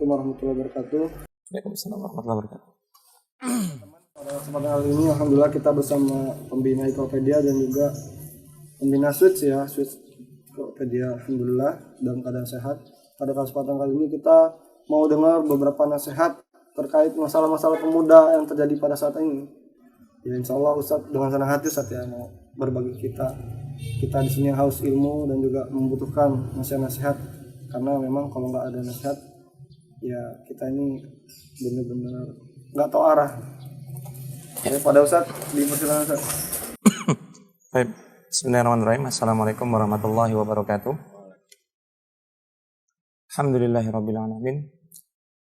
warahmatullahi wabarakatuh. Waalaikumsalam warahmatullahi wabarakatuh. Pada kesempatan kali ini alhamdulillah kita bersama pembina Ikropedia dan juga pembina Switch Ikropedia alhamdulillah dalam keadaan sehat. Pada kesempatan kali ini kita mau dengar beberapa nasihat terkait masalah-masalah pemuda yang terjadi pada saat ini. Ya insya Allah Ustadz dengan senang hati Ustadz ya mau berbagi kita di sini haus ilmu dan juga membutuhkan nasihat-nasihat, karena memang kalau nggak ada nasihat ya kita ini benar-benar nggak tahu arah. Ya, pada Ustadz dipersilakan Ustadz. Baik, bismillahirrahmanirrahim. Assalamualaikum warahmatullahi wabarakatuh. Alhamdulillahirabbil alamin.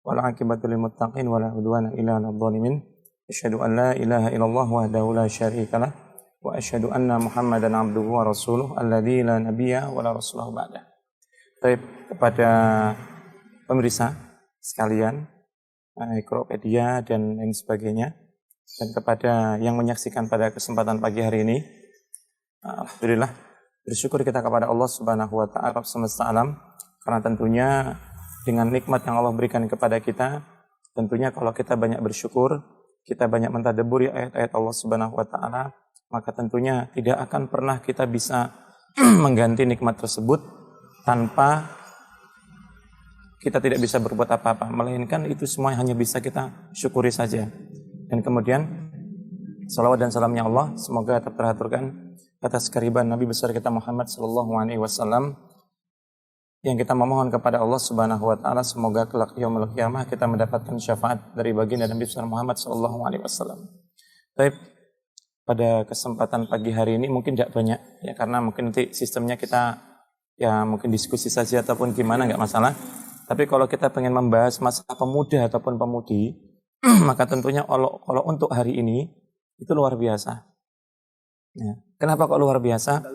Wal aqibatu lil muttaqin wala udwana illa 'alal zalimin. Asyhadu an la ilaha illallah wahdahu la syarika lah wa asyhadu anna Muhammadan 'abduhu wa rasuluh alladzi la nabiyya wa la rasulahu ba'da. Baik, kepada pemirsa sekalian, Ikropedia dan lain sebagainya, dan kepada yang menyaksikan pada kesempatan pagi hari ini, alhamdulillah bersyukur kita kepada Allah Subhanahu wa taala semesta alam, karena tentunya dengan nikmat yang Allah berikan kepada kita, tentunya kalau kita banyak bersyukur, kita banyak mentadabburi ayat-ayat Allah Subhanahu wa taala, maka tentunya tidak akan pernah kita bisa mengganti nikmat tersebut tanpa kita tidak bisa berbuat apa-apa, melainkan itu semua hanya bisa kita syukuri saja. Dan kemudian salawat dan salamnya Allah semoga terhaturkan atas kehadiran Nabi besar kita Muhammad sallallahu alaihi wasallam, yang kita memohon kepada Allah Subhanahu wa taala semoga kelak yaumul qiyamah kita mendapatkan syafaat dari baginda Nabi besar Muhammad sallallahu alaihi wasallam. Baik, pada kesempatan pagi hari ini mungkin tidak banyak ya, karena mungkin nanti sistemnya kita ya mungkin diskusi saja ataupun gimana, nggak masalah. Tapi kalau kita pengen membahas masalah pemuda ataupun pemudi, maka tentunya kalau untuk hari ini itu luar biasa. Ya. Kenapa kok luar biasa?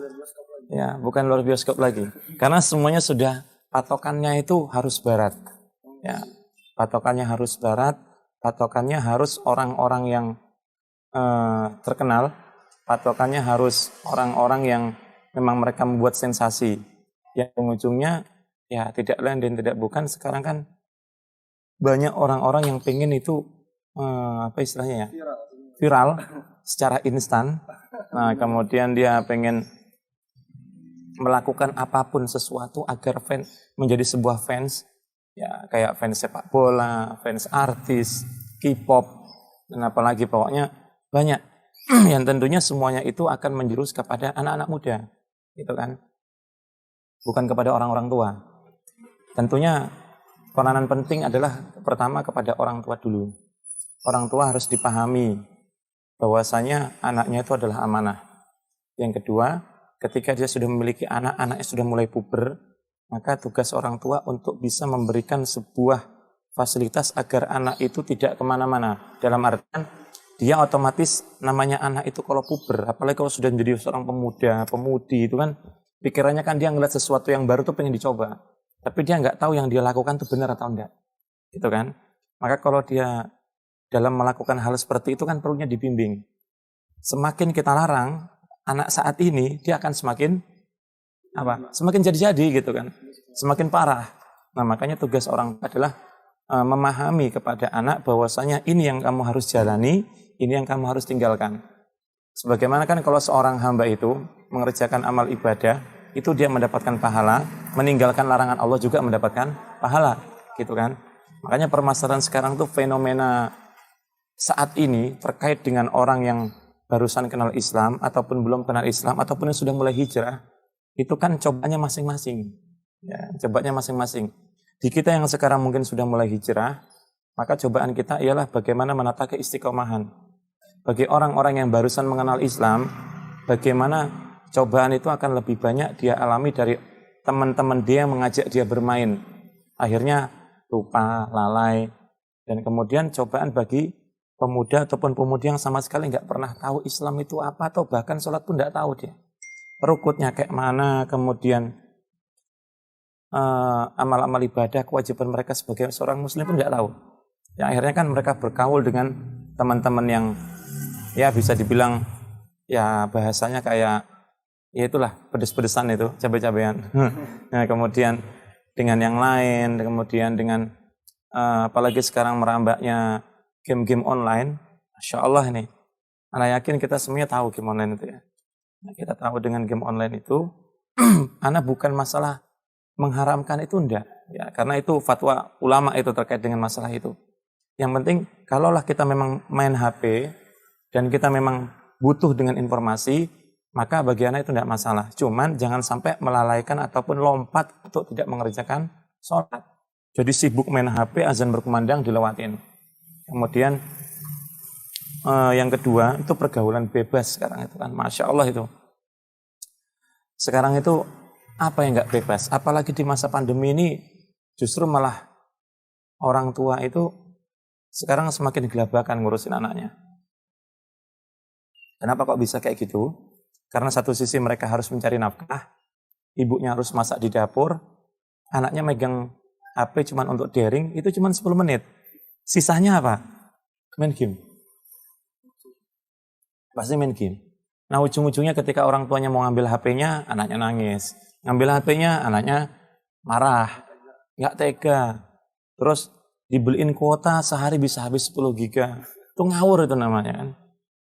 Ya, bukan luar bioskop lagi. Karena semuanya sudah patokannya itu harus barat. Ya, patokannya harus barat, patokannya harus orang-orang yang terkenal, patokannya harus orang-orang yang memang mereka membuat sensasi. Yang ujungnya ya tidak lain dan tidak bukan, sekarang kan banyak orang-orang yang pengen itu apa istilahnya ya, viral secara instan. Nah kemudian dia pengen melakukan apapun sesuatu agar menjadi sebuah fans, ya kayak fans sepak bola, fans artis, K-pop, dan apalagi pokoknya banyak yang tentunya semuanya itu akan menjurus kepada anak-anak muda, gitu kan, bukan kepada orang-orang tua. Tentunya peranan penting adalah pertama kepada orang tua dulu. Orang tua harus dipahami bahwasanya anaknya itu adalah amanah. Yang kedua, ketika dia sudah memiliki anak, anaknya sudah mulai puber, maka tugas orang tua untuk bisa memberikan sebuah fasilitas agar anak itu tidak kemana-mana. Dalam artian, dia otomatis namanya anak itu kalau puber, apalagi kalau sudah menjadi seorang pemuda, pemudi, itu kan pikirannya kan dia ngeliat sesuatu yang baru tuh pengen dicoba. Tapi dia nggak tahu yang dia lakukan itu benar atau enggak, gitu kan? Maka kalau dia dalam melakukan hal seperti itu kan perlunya dibimbing. Semakin kita larang anak saat ini, dia akan semakin apa? Semakin jadi-jadi gitu kan, semakin parah. Nah makanya tugas orang adalah memahami kepada anak bahwasanya ini yang kamu harus jalani, ini yang kamu harus tinggalkan. Sebagaimana kan kalau seorang hamba itu mengerjakan amal ibadah, itu dia mendapatkan pahala, meninggalkan larangan Allah juga mendapatkan pahala, gitu kan. Makanya permasalahan sekarang tuh fenomena saat ini terkait dengan orang yang barusan kenal Islam, ataupun belum kenal Islam, ataupun yang sudah mulai hijrah, itu kan cobaannya masing-masing. Ya, cobaannya masing-masing. Di kita yang sekarang mungkin sudah mulai hijrah, maka cobaan kita ialah bagaimana menata keistiqomahan. Bagi orang-orang yang barusan mengenal Islam, bagaimana cobaan itu akan lebih banyak dia alami dari teman-teman dia yang mengajak dia bermain. Akhirnya lupa, lalai. Dan kemudian cobaan bagi pemuda ataupun pemudi yang sama sekali nggak pernah tahu Islam itu apa, atau bahkan sholat pun nggak tahu dia. Rukutnya kayak mana, kemudian amal-amal ibadah, kewajiban mereka sebagai seorang muslim pun nggak tahu. Ya akhirnya kan mereka bergaul dengan teman-teman yang ya bisa dibilang ya bahasanya kayak ya itulah pedes-pedesan itu, cabai-cabean. Nah, kemudian dengan yang lain, kemudian dengan apalagi sekarang merambaknya game-game online, Masya Allah ini. Ana yakin kita semuanya tahu game online itu ya. Nah, kita tahu dengan game online itu, Ana bukan masalah mengharamkan itu enggak, ya, karena itu fatwa ulama itu terkait dengan masalah itu. Yang penting, kalaulah kita memang main HP dan kita memang butuh dengan informasi, maka bagi Ana itu enggak masalah. Cuman jangan sampai melalaikan ataupun lompat untuk tidak mengerjakan sholat. Jadi sibuk main HP, azan berkumandang dilewatin. Kemudian yang kedua itu pergaulan bebas sekarang itu kan, Masya Allah itu. Sekarang itu apa yang nggak bebas? Apalagi di masa pandemi ini justru malah orang tua itu sekarang semakin gelabakan ngurusin anaknya. Kenapa kok bisa kayak gitu? Karena satu sisi mereka harus mencari nafkah, ibunya harus masak di dapur, anaknya megang HP cuma untuk daring, itu cuma 10 menit. Sisanya apa? Main game. Pasti main game. Nah ujung-ujungnya ketika orang tuanya mau ngambil HP-nya, anaknya nangis. Ngambil HP-nya, anaknya marah. Nggak tega. Terus dibeliin kuota sehari bisa habis 10 giga. Itu ngawur itu namanya kan.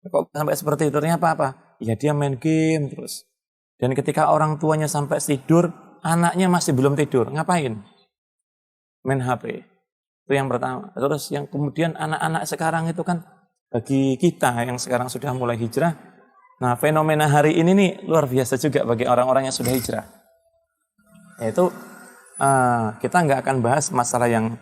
Kok sampai seperti itu? Ternyata apa? Ya dia main game terus. Dan ketika orang tuanya sampai tidur, anaknya masih belum tidur. Ngapain? Main HP. Itu yang pertama. Terus yang kemudian anak-anak sekarang itu kan bagi kita yang sekarang sudah mulai hijrah, nah fenomena hari ini nih luar biasa juga bagi orang-orang yang sudah hijrah. Yaitu kita nggak akan bahas masalah yang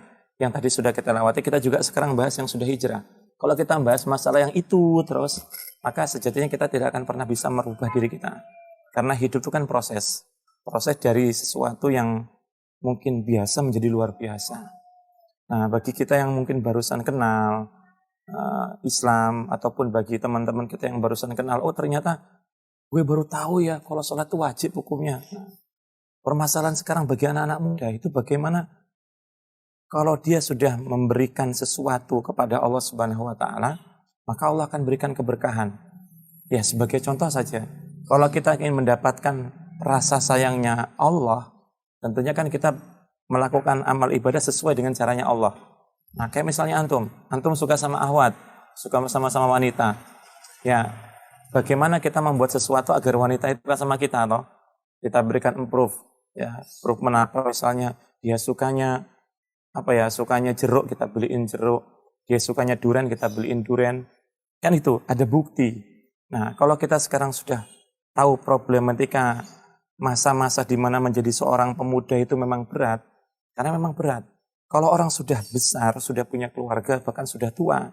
tadi sudah kita lewati, kita juga sekarang bahas yang sudah hijrah. Kalau kita bahas masalah yang itu terus, maka sejatinya kita tidak akan pernah bisa merubah diri kita. Karena hidup itu kan proses dari sesuatu yang mungkin biasa menjadi luar biasa. Nah bagi kita yang mungkin barusan kenal Islam, ataupun bagi teman-teman kita yang barusan kenal, oh ternyata gue baru tahu ya kalau sholat itu wajib hukumnya. Permasalahan sekarang bagi anak-anak muda itu bagaimana kalau dia sudah memberikan sesuatu kepada Allah Subhanahu wa taala, maka Allah akan berikan keberkahan. Ya sebagai contoh saja, kalau kita ingin mendapatkan rasa sayangnya Allah, tentunya kan kita melakukan amal ibadah sesuai dengan caranya Allah. Nah kayak misalnya antum suka sama ahwat, suka sama wanita. Ya, bagaimana kita membuat sesuatu agar wanita itu suka sama kita toh? Kita berikan improve, ya, improvement apa misalnya dia sukanya sukanya jeruk, kita beliin jeruk. Dia sukanya durian, kita beliin durian. Kan itu ada bukti. Nah, kalau kita sekarang sudah tahu problematika masa-masa di mana menjadi seorang pemuda itu memang berat, karena memang berat. Kalau orang sudah besar, sudah punya keluarga, bahkan sudah tua,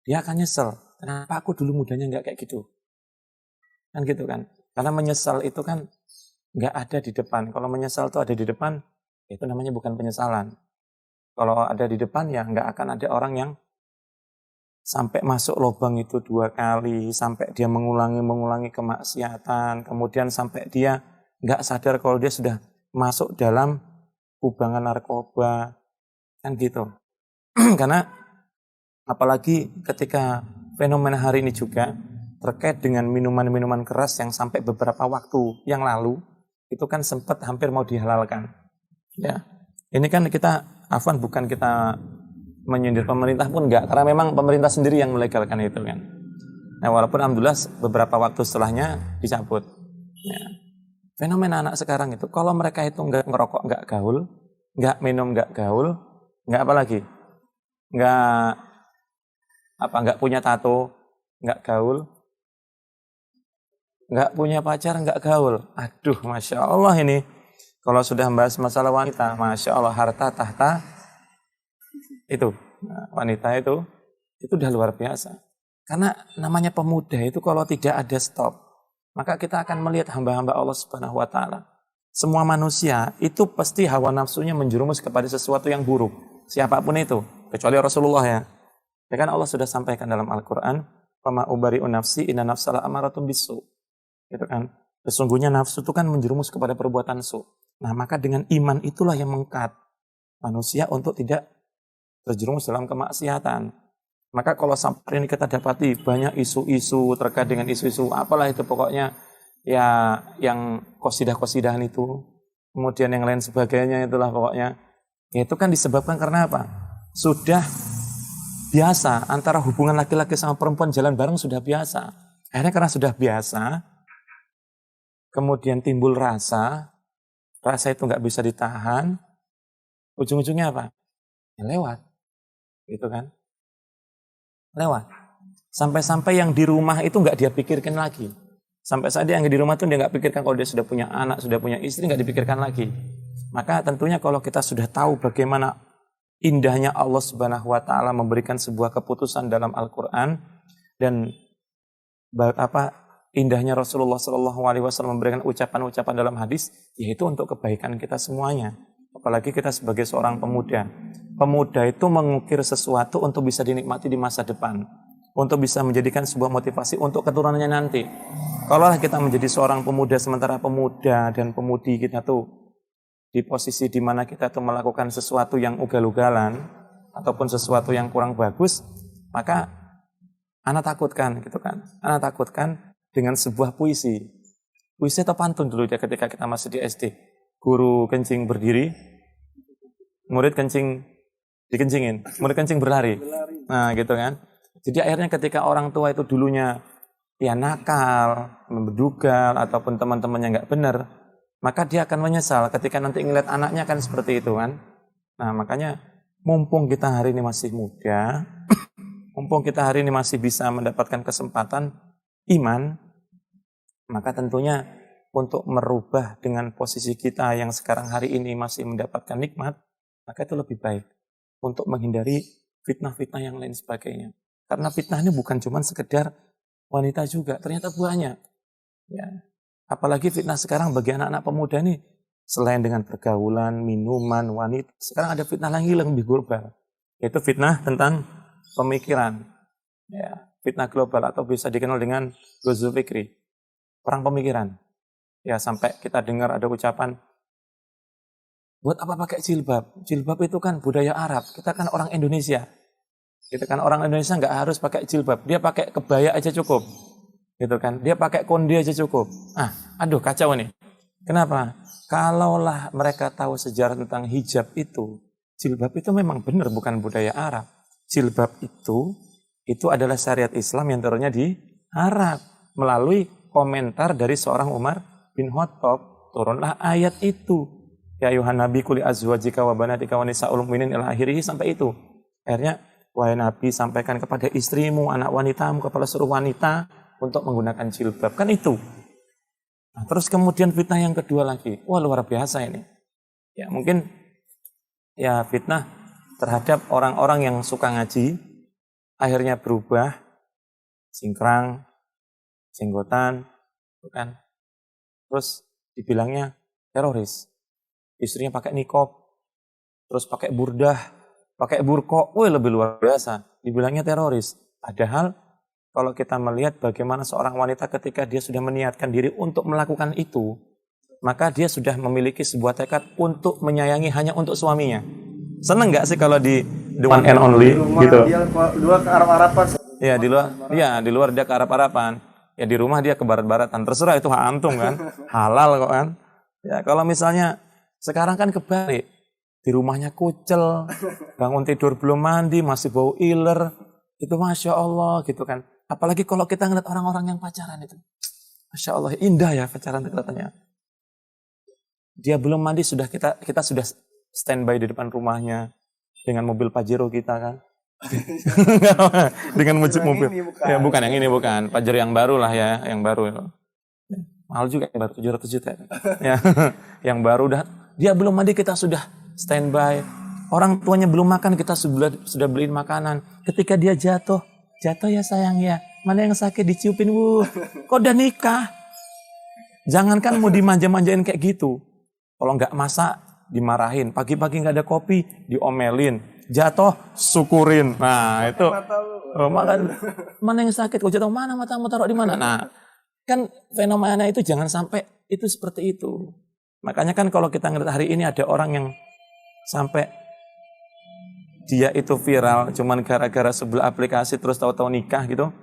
dia akan nyesel. Kenapa aku dulu mudanya nggak kayak gitu? Kan gitu kan. Karena menyesal itu kan nggak ada di depan. Kalau menyesal itu ada di depan, itu namanya bukan penyesalan. Kalau ada di depan ya nggak akan ada orang yang sampai masuk lubang itu 2 kali, sampai dia mengulangi kemaksiatan, kemudian sampai dia nggak sadar kalau dia sudah masuk dalam kubangan narkoba. Kan gitu. Karena apalagi ketika fenomena hari ini juga terkait dengan minuman-minuman keras yang sampai beberapa waktu yang lalu itu kan sempat hampir mau dihalalkan. Ya. Ini kan kita bukan kita menyindir pemerintah pun enggak, karena memang pemerintah sendiri yang melegalkan itu kan. Nah, walaupun alhamdulillah beberapa waktu setelahnya dicabut. Ya. Fenomena anak sekarang itu kalau mereka itu enggak ngerokok, enggak gaul, enggak minum, enggak gaul, enggak apa lagi? Enggak punya tato, enggak gaul, enggak punya pacar, enggak gaul. Aduh, Masya Allah ini. Kalau sudah membahas masalah wanita, Masya Allah, harta, tahta, itu. Nah, wanita itu udah luar biasa. Karena namanya pemuda itu kalau tidak ada stop, maka kita akan melihat hamba-hamba Allah Subhanahu wa taala. Semua manusia itu pasti hawa nafsunya menjerumus kepada sesuatu yang buruk. Siapapun itu, kecuali Rasulullah ya. Ya kan Allah sudah sampaikan dalam Al-Qur'an, "Fama ubari'u nafsi inna nafsala amaratun bisu." Gitu kan. Sesungguhnya nafsu itu kan menjerumus kepada perbuatan su. Nah, maka dengan iman itulah yang mengangkat manusia untuk tidak terjerumus dalam kemaksiatan. Maka kalau sampai ini kita dapati banyak isu-isu terkait dengan isu-isu apalah itu pokoknya ya yang kosidah-kosidahan itu, kemudian yang lain sebagainya itulah pokoknya. Ya itu kan disebabkan karena apa? sudah biasa, antara hubungan laki-laki sama perempuan jalan bareng sudah biasa. Akhirnya karena sudah biasa, kemudian timbul rasa itu nggak bisa ditahan, ujung-ujungnya apa? Ya lewat, gitu kan? Lewat. Sampai-sampai yang di rumah itu nggak dia pikirkan lagi. Sampai saat yang di rumah itu dia nggak pikirkan kalau dia sudah punya anak, sudah punya istri, nggak dipikirkan lagi. Maka tentunya kalau kita sudah tahu bagaimana indahnya Allah Subhanahu wa taala memberikan sebuah keputusan dalam Al-Qur'an dan indahnya Rasulullah Shallallahu alaihi wasallam memberikan ucapan-ucapan dalam hadis, yaitu untuk kebaikan kita semuanya. Apalagi kita sebagai seorang pemuda. Pemuda itu mengukir sesuatu untuk bisa dinikmati di masa depan. Untuk bisa menjadikan sebuah motivasi untuk keturunannya nanti. Kalau kita menjadi seorang pemuda, sementara pemuda dan pemudi kita tuh di posisi di mana kita tuh melakukan sesuatu yang ugal-ugalan ataupun sesuatu yang kurang bagus, maka anak takutkan gitu kan. Anak takutkan dengan sebuah puisi. Puisi atau pantun dulu ya ketika kita masih di SD. Guru kencing berdiri, murid kencing dikencingin, murid kencing berlari. Nah gitu kan. Jadi akhirnya ketika orang tua itu dulunya ya nakal, membedugal, ataupun teman-temannya nggak benar, maka dia akan menyesal ketika nanti ngeliat anaknya kan seperti itu kan. Nah makanya mumpung kita hari ini masih muda, mumpung kita hari ini masih bisa mendapatkan kesempatan iman, maka tentunya untuk merubah dengan posisi kita yang sekarang hari ini masih mendapatkan nikmat, maka itu lebih baik untuk menghindari fitnah-fitnah yang lain sebagainya. Karena fitnah ini bukan cuma sekedar wanita juga, ternyata banyak. Ya. Apalagi fitnah sekarang bagi anak-anak pemuda ini, selain dengan pergaulan, minuman, wanita, sekarang ada fitnah lagi yang lebih global, yaitu fitnah tentang pemikiran. Ya, fitnah global atau bisa dikenal dengan ghazwu fikri, perang pemikiran. Ya, sampai kita dengar ada ucapan, buat apa pakai jilbab? Jilbab itu kan budaya Arab, kita kan orang Indonesia. Gitu kan, orang Indonesia nggak harus pakai jilbab, dia pakai kebaya aja cukup. Gitu kan, dia pakai kondi aja cukup. Aduh kacau nih. Kenapa? Kalaulah mereka tahu sejarah tentang hijab itu, jilbab itu memang benar bukan budaya Arab. Jilbab itu adalah syariat Islam yang turunnya di Arab. Melalui komentar dari seorang Umar bin Khattab, turunlah ayat itu. Ya ayuhan nabi quli azwajika wa banatika wa nisa'ul mu'minin ila akhirih, sampai itu. Akhirnya, wahai Nabi, sampaikan kepada istrimu, anak wanitamu, kepada seluruh wanita untuk menggunakan jilbab. Kan itu. Nah, terus kemudian fitnah yang kedua lagi. Wah, luar biasa ini. Ya, mungkin ya fitnah terhadap orang-orang yang suka ngaji, akhirnya berubah, singkrang, jenggotan, bukan. Terus dibilangnya teroris. Istrinya pakai niqab, terus pakai burdah, pakai burqa, lebih luar biasa. Dibilangnya teroris. Padahal kalau kita melihat bagaimana seorang wanita ketika dia sudah meniatkan diri untuk melakukan itu, maka dia sudah memiliki sebuah tekad untuk menyayangi hanya untuk suaminya. Seneng nggak sih kalau di the one and only gitu? Dia di luar ke Arab-Araban. Ya di luar dia ke Arab-Araban. Ya di rumah dia ke barat-baratan. Terserah, itu hak antum kan, halal kok kan. Ya kalau misalnya sekarang kan kebalik. Di rumahnya kucel, bangun tidur belum mandi, masih bau iler, itu Masya Allah gitu kan. Apalagi kalau kita ngeliat orang-orang yang pacaran itu. Masya Allah, indah ya pacaran kelihatannya. Dia belum mandi, kita sudah standby di depan rumahnya, dengan mobil Pajero kita kan. Dengan mobil. Ya bukan yang ini, bukan. Pajero yang baru lah ya, yang baru. Mahal juga, yang baru 700 juta. Ya, yang baru udah, dia belum mandi kita sudah standby. Orang tuanya belum makan, kita sudah beliin makanan. Ketika dia jatuh ya sayang ya. Mana yang sakit diciupin, kok udah nikah? Jangankan mau dimanja-manjain kayak gitu. Kalau nggak masak, dimarahin. Pagi-pagi nggak ada kopi, diomelin. Jatuh, syukurin. Nah itu. Mana yang sakit? Kok jatuh, mana matamu taruh di mana? Nah kan fenomena itu jangan sampai itu seperti itu. Makanya kan kalau kita ngeliat hari ini ada orang yang sampai dia itu viral cuman gara-gara sebuah aplikasi terus tahu-tahu nikah gitu.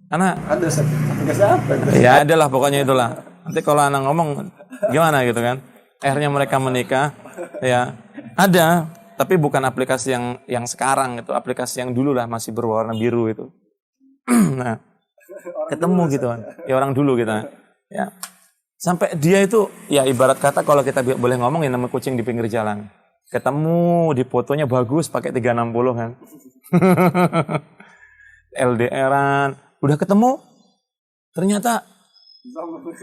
Karena ada aplikasi apa? Ya adalah pokoknya itulah. Nanti kalau anak ngomong gimana gitu kan. Akhirnya mereka menikah ya. Ada tapi bukan aplikasi yang sekarang itu, aplikasi yang dulu lah masih berwarna biru itu. Nah, ketemu gitu kan. Ya orang dulu kita. Ya. Sampai dia itu ya ibarat kata kalau kita boleh ngomong yang namanya kucing di pinggir jalan. Ketemu di fotonya bagus pakai 360 kan. LDRan, udah ketemu ternyata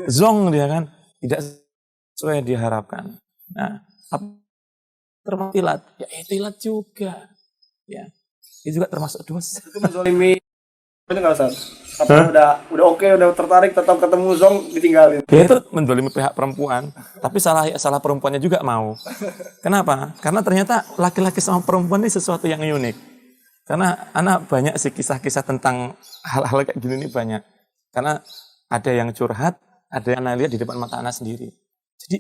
zong dia kan, tidak sesuai diharapkan. Nah, termasuk tilat, ya tilat juga. Ya. Itu juga termasuk dosa. Itu menzolimi. Bener nggak Ustaz? Apa udah oke, udah tertarik, tetap ketemu zong ditinggalin. Ya itu mendolimi pihak perempuan, tapi salah perempuannya juga mau. Kenapa? Karena ternyata laki-laki sama perempuan ini sesuatu yang unik. Karena anak banyak sih kisah-kisah tentang hal-hal kayak gini nih banyak. Karena ada yang curhat, ada yang anak lihat di depan mata anak sendiri. Jadi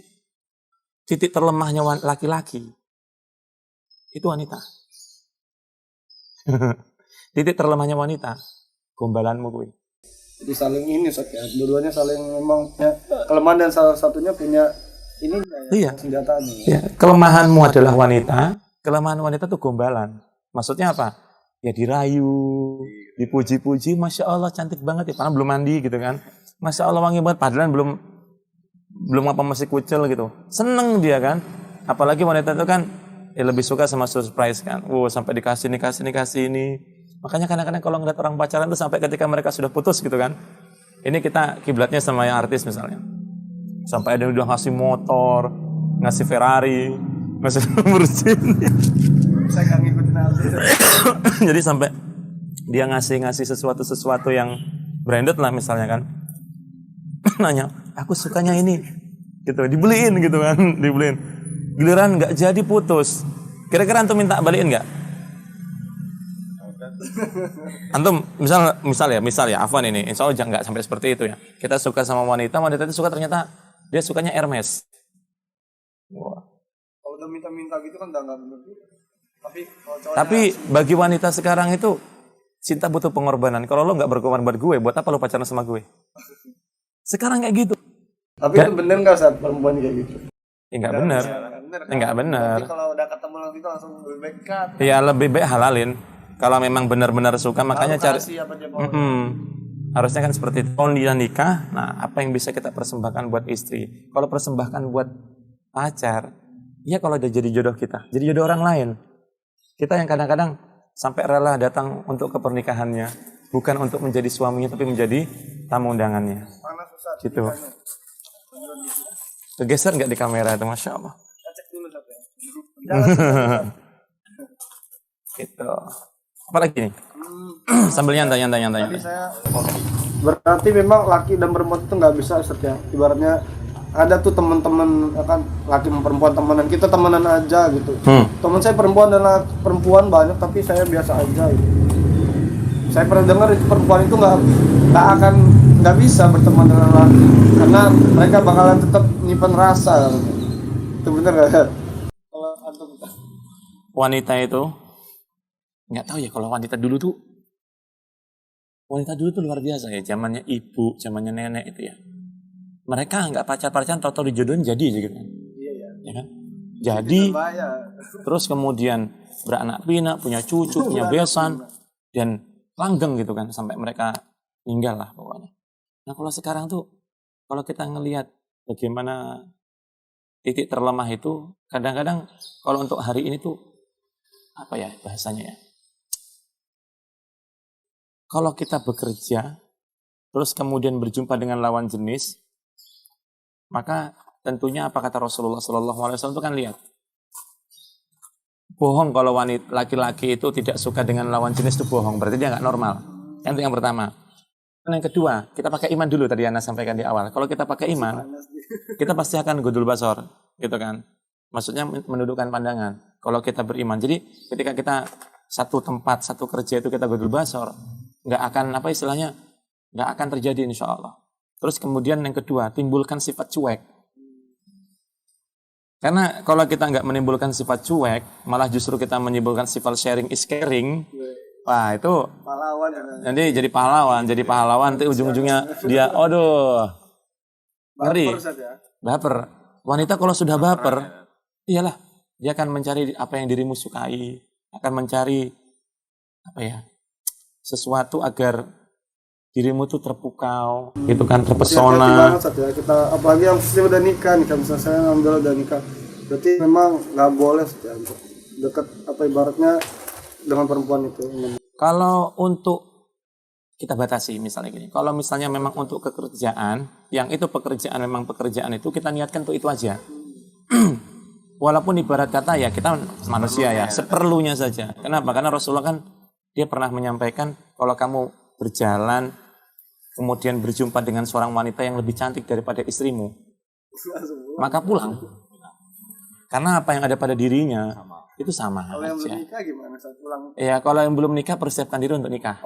titik terlemahnya laki-laki itu wanita. Titik terlemahnya wanita, gombalanmu gue. Jadi saling ini Ustaz ya. Dua-duanya saling memang punya kelemahan dan salah satunya punya ini iya. senjatanya. Iya. Kelemahanmu adalah wanita, kelemahan wanita tuh gombalan. Maksudnya apa? Ya dirayu, dipuji-puji, Masya Allah cantik banget ya, padahal belum mandi gitu kan. Masya Allah wangi banget, padahal belum apa masih kucel gitu. Seneng dia kan. Apalagi wanita itu kan lebih suka sama surprise kan. Sampai dikasih ini. Makanya kadang-kadang kalau ngeliat orang pacaran tuh sampai ketika mereka sudah putus gitu kan. Ini kita kiblatnya sama yang artis misalnya. Sampai ada yang udah ngasih motor, ngasih Ferrari, ngasih Lamborghini. Saya nggak ngikutin artis. Jadi sampai dia ngasih sesuatu yang branded lah misalnya kan. Nanya, aku sukanya ini. Gitu, dibeliin gitu kan, dibeliin. Giliran nggak jadi putus. Kira-kira antum minta balikin nggak? Antum misal ya, Afwan ini, insya Allah nggak sampai seperti itu ya. Kita suka sama wanita itu suka ternyata dia sukanya Hermes. Wah. Kalau udah minta-minta gitu kan udah nggak bener. Tapi bagi wanita sekarang itu cinta butuh pengorbanan. Kalau lo nggak berkorban buat gue, buat apa lo pacaran sama gue? Sekarang kayak gitu. Tapi itu bener nggak saat perempuan kayak gitu? Ya nggak bener. Nggak bener. Tapi kalau udah ketemu langsung itu langsung lebih baik kan? Ya lebih baik halalin. Kalau memang benar-benar suka, makanya cari. Harusnya kan seperti itu. Kalau dia nikah, nah apa yang bisa kita persembahkan buat istri? Kalau persembahkan buat pacar, ya kalau udah jadi jodoh kita, jadi jodoh orang lain. Kita yang kadang-kadang sampai rela datang untuk ke pernikahannya, bukan untuk menjadi suaminya, tapi menjadi tamu undangannya. Gitu. Kegeser nggak di kamera itu, Masya Allah. Gitu. Apa lagi nih? Sambil nyantai. Berarti memang laki dan perempuan itu nggak bisa Ustaz ya. Ibaratnya ada tuh teman-teman kan laki dan perempuan temenan, kita temenan aja gitu. Teman saya perempuan dan perempuan banyak tapi saya biasa aja gitu. Saya pernah dengar itu perempuan itu nggak bisa berteman dengan laki karena mereka bakalan tetap nyimpan rasa. Itu benar nggak? Kalau antum wanita itu nggak tahu ya, kalau wanita dulu tuh luar biasa ya, zamannya ibu, zamannya nenek itu ya. Mereka nggak pacar-pacaran, tahu-tahu dijodohin jadi aja gitu. Iya. Ya kan? Jadi terus kemudian beranak pinak, punya cucu, punya besan dan langgeng gitu kan sampai mereka meninggal lah pokoknya. Nah kalau sekarang tuh kalau kita ngelihat bagaimana titik terlemah itu, kadang-kadang kalau untuk hari ini tuh apa ya bahasanya ya? Kalau kita bekerja, terus kemudian berjumpa dengan lawan jenis, maka tentunya apa kata Rasulullah SAW itu kan lihat. Bohong kalau wanita laki-laki itu tidak suka dengan lawan jenis itu bohong, berarti dia nggak normal. Itu yang pertama. Dan yang kedua, kita pakai iman dulu tadi Ana sampaikan di awal. Kalau kita pakai iman, kita pasti akan gudul basor, gitu kan. Maksudnya menundukkan pandangan. Kalau kita beriman, jadi ketika kita satu tempat, satu kerja itu kita gudul basor, nggak akan terjadi insya Allah. Terus kemudian yang kedua, timbulkan sifat cuek. Karena kalau kita nggak menimbulkan sifat cuek, malah justru kita menimbulkan sifat sharing is caring. Wah itu pahlawan ya. Nanti jadi pahlawan, nanti ujung-ujungnya dia, ngeri. Baper. Wanita kalau sudah baper, iyalah, Dia akan mencari apa yang dirimu sukai, akan mencari sesuatu agar dirimu tuh terpukau, gitu kan, terpesona. Hati-hati banget Sat, ya. Kita apalagi yang udah nikah nih, kan misalnya saya alhamdulillah udah nikah. Berarti memang nggak boleh ya, untuk dekat ibaratnya dengan perempuan itu. Kalau untuk kita batasi misalnya gini, kalau misalnya memang untuk pekerjaan, yang itu pekerjaan itu kita niatkan untuk itu aja. Walaupun ibarat kata ya kita manusia ya, seperlunya saja. Kenapa? Karena Rasulullah kan dia pernah menyampaikan kalau kamu berjalan kemudian berjumpa dengan seorang wanita yang lebih cantik daripada istrimu, maka pulang. Karena apa yang ada pada dirinya itu sama. Kalau yang belum nikah gimana saat pulang? Ya kalau yang belum nikah persiapkan diri untuk nikah.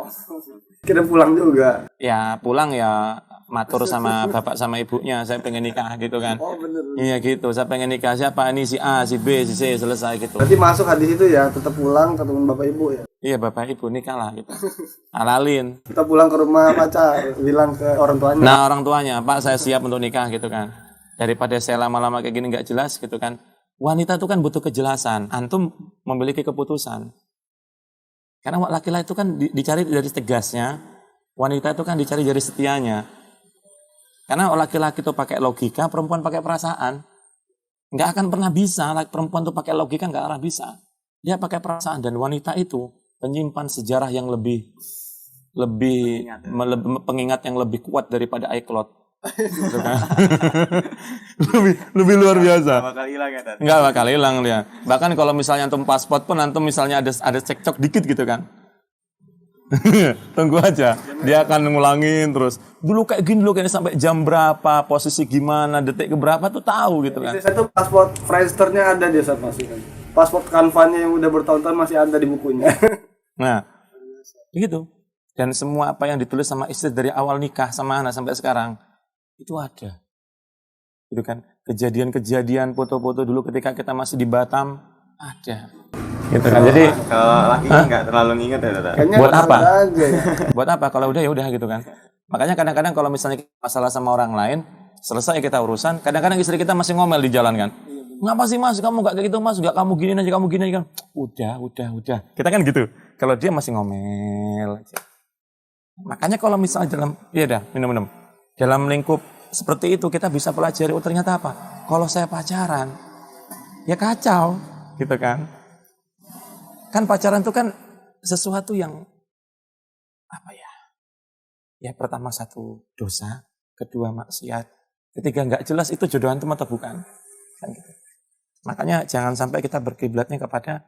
Kita pulang juga. Ya pulang ya matur sama bapak sama ibunya, saya pengen nikah gitu kan. Oh bener. Iya gitu, saya pengen nikah siapa ini, si A, si B, si C, selesai gitu. Berarti masuk hadis itu ya, tetap pulang ketemu bapak ibu ya. Iya bapak ibu nikah lah gitu. Halalin. Kita pulang ke rumah pacar, bilang ke orang tuanya. Nah orang tuanya, Pak saya siap untuk nikah gitu kan. Daripada saya lama-lama kayak gini nggak jelas gitu kan. Wanita itu kan butuh kejelasan. Antum memiliki keputusan. Karena laki-laki itu kan dicari dari tegasnya. Wanita itu kan dicari dari setianya. Karena laki-laki itu pakai logika, perempuan pakai perasaan. Nggak akan pernah bisa. Perempuan itu pakai logika nggak akan bisa. Dia pakai perasaan. Dan wanita itu penyimpan sejarah yang lebih pengingat yang lebih kuat daripada iCloud. Gitu kan? lebih luar biasa. Nggak bakal hilang ya, Tan? Nggak bakal hilang dia. Bahkan kalau misalnya antum paspor pun antum misalnya ada cekcok dikit gitu kan. Tunggu aja, dia akan ngulangin terus. Dulu kayak gini, dulu kayaknya sampai jam berapa, posisi gimana, detik ke berapa tuh tahu gitu kan. Saya tuh paspor Friendster-nya ada dia, saya pasti kan. Paspor Canva-nya yang udah bertahun-tahun masih ada di bukunya. Nah, begitu. Dan semua apa yang ditulis sama istri dari awal nikah sama anak sampai sekarang itu ada. Gitu kan. Kejadian-kejadian foto-foto dulu ketika kita masih di Batam ada. Gitu kan. Jadi Kalau laki nggak terlalu nginget ya, Tan? Kayaknya Buat apa? ada aja ya. buat apa? Kalau udah ya udah gitu kan. Makanya kadang-kadang kalau misalnya masalah sama orang lain, selesai kita urusan, kadang-kadang istri kita masih ngomel di jalan kan. Ngapa sih Mas? Kamu nggak kayak gitu Mas? Nggak kamu gini aja, kamu gini aja kan. Udah. Kita kan gitu. Kalau dia masih ngomel aja. Makanya kalau misalnya minum. Dalam lingkup seperti itu kita bisa pelajari, oh ternyata apa? Kalau saya pacaran, ya kacau, gitu kan? Kan pacaran itu kan sesuatu yang apa ya? Ya pertama satu dosa, kedua maksiat, ketiga nggak jelas itu jodoh antum atau bukan. Kan gitu. Makanya jangan sampai kita berkiblatnya kepada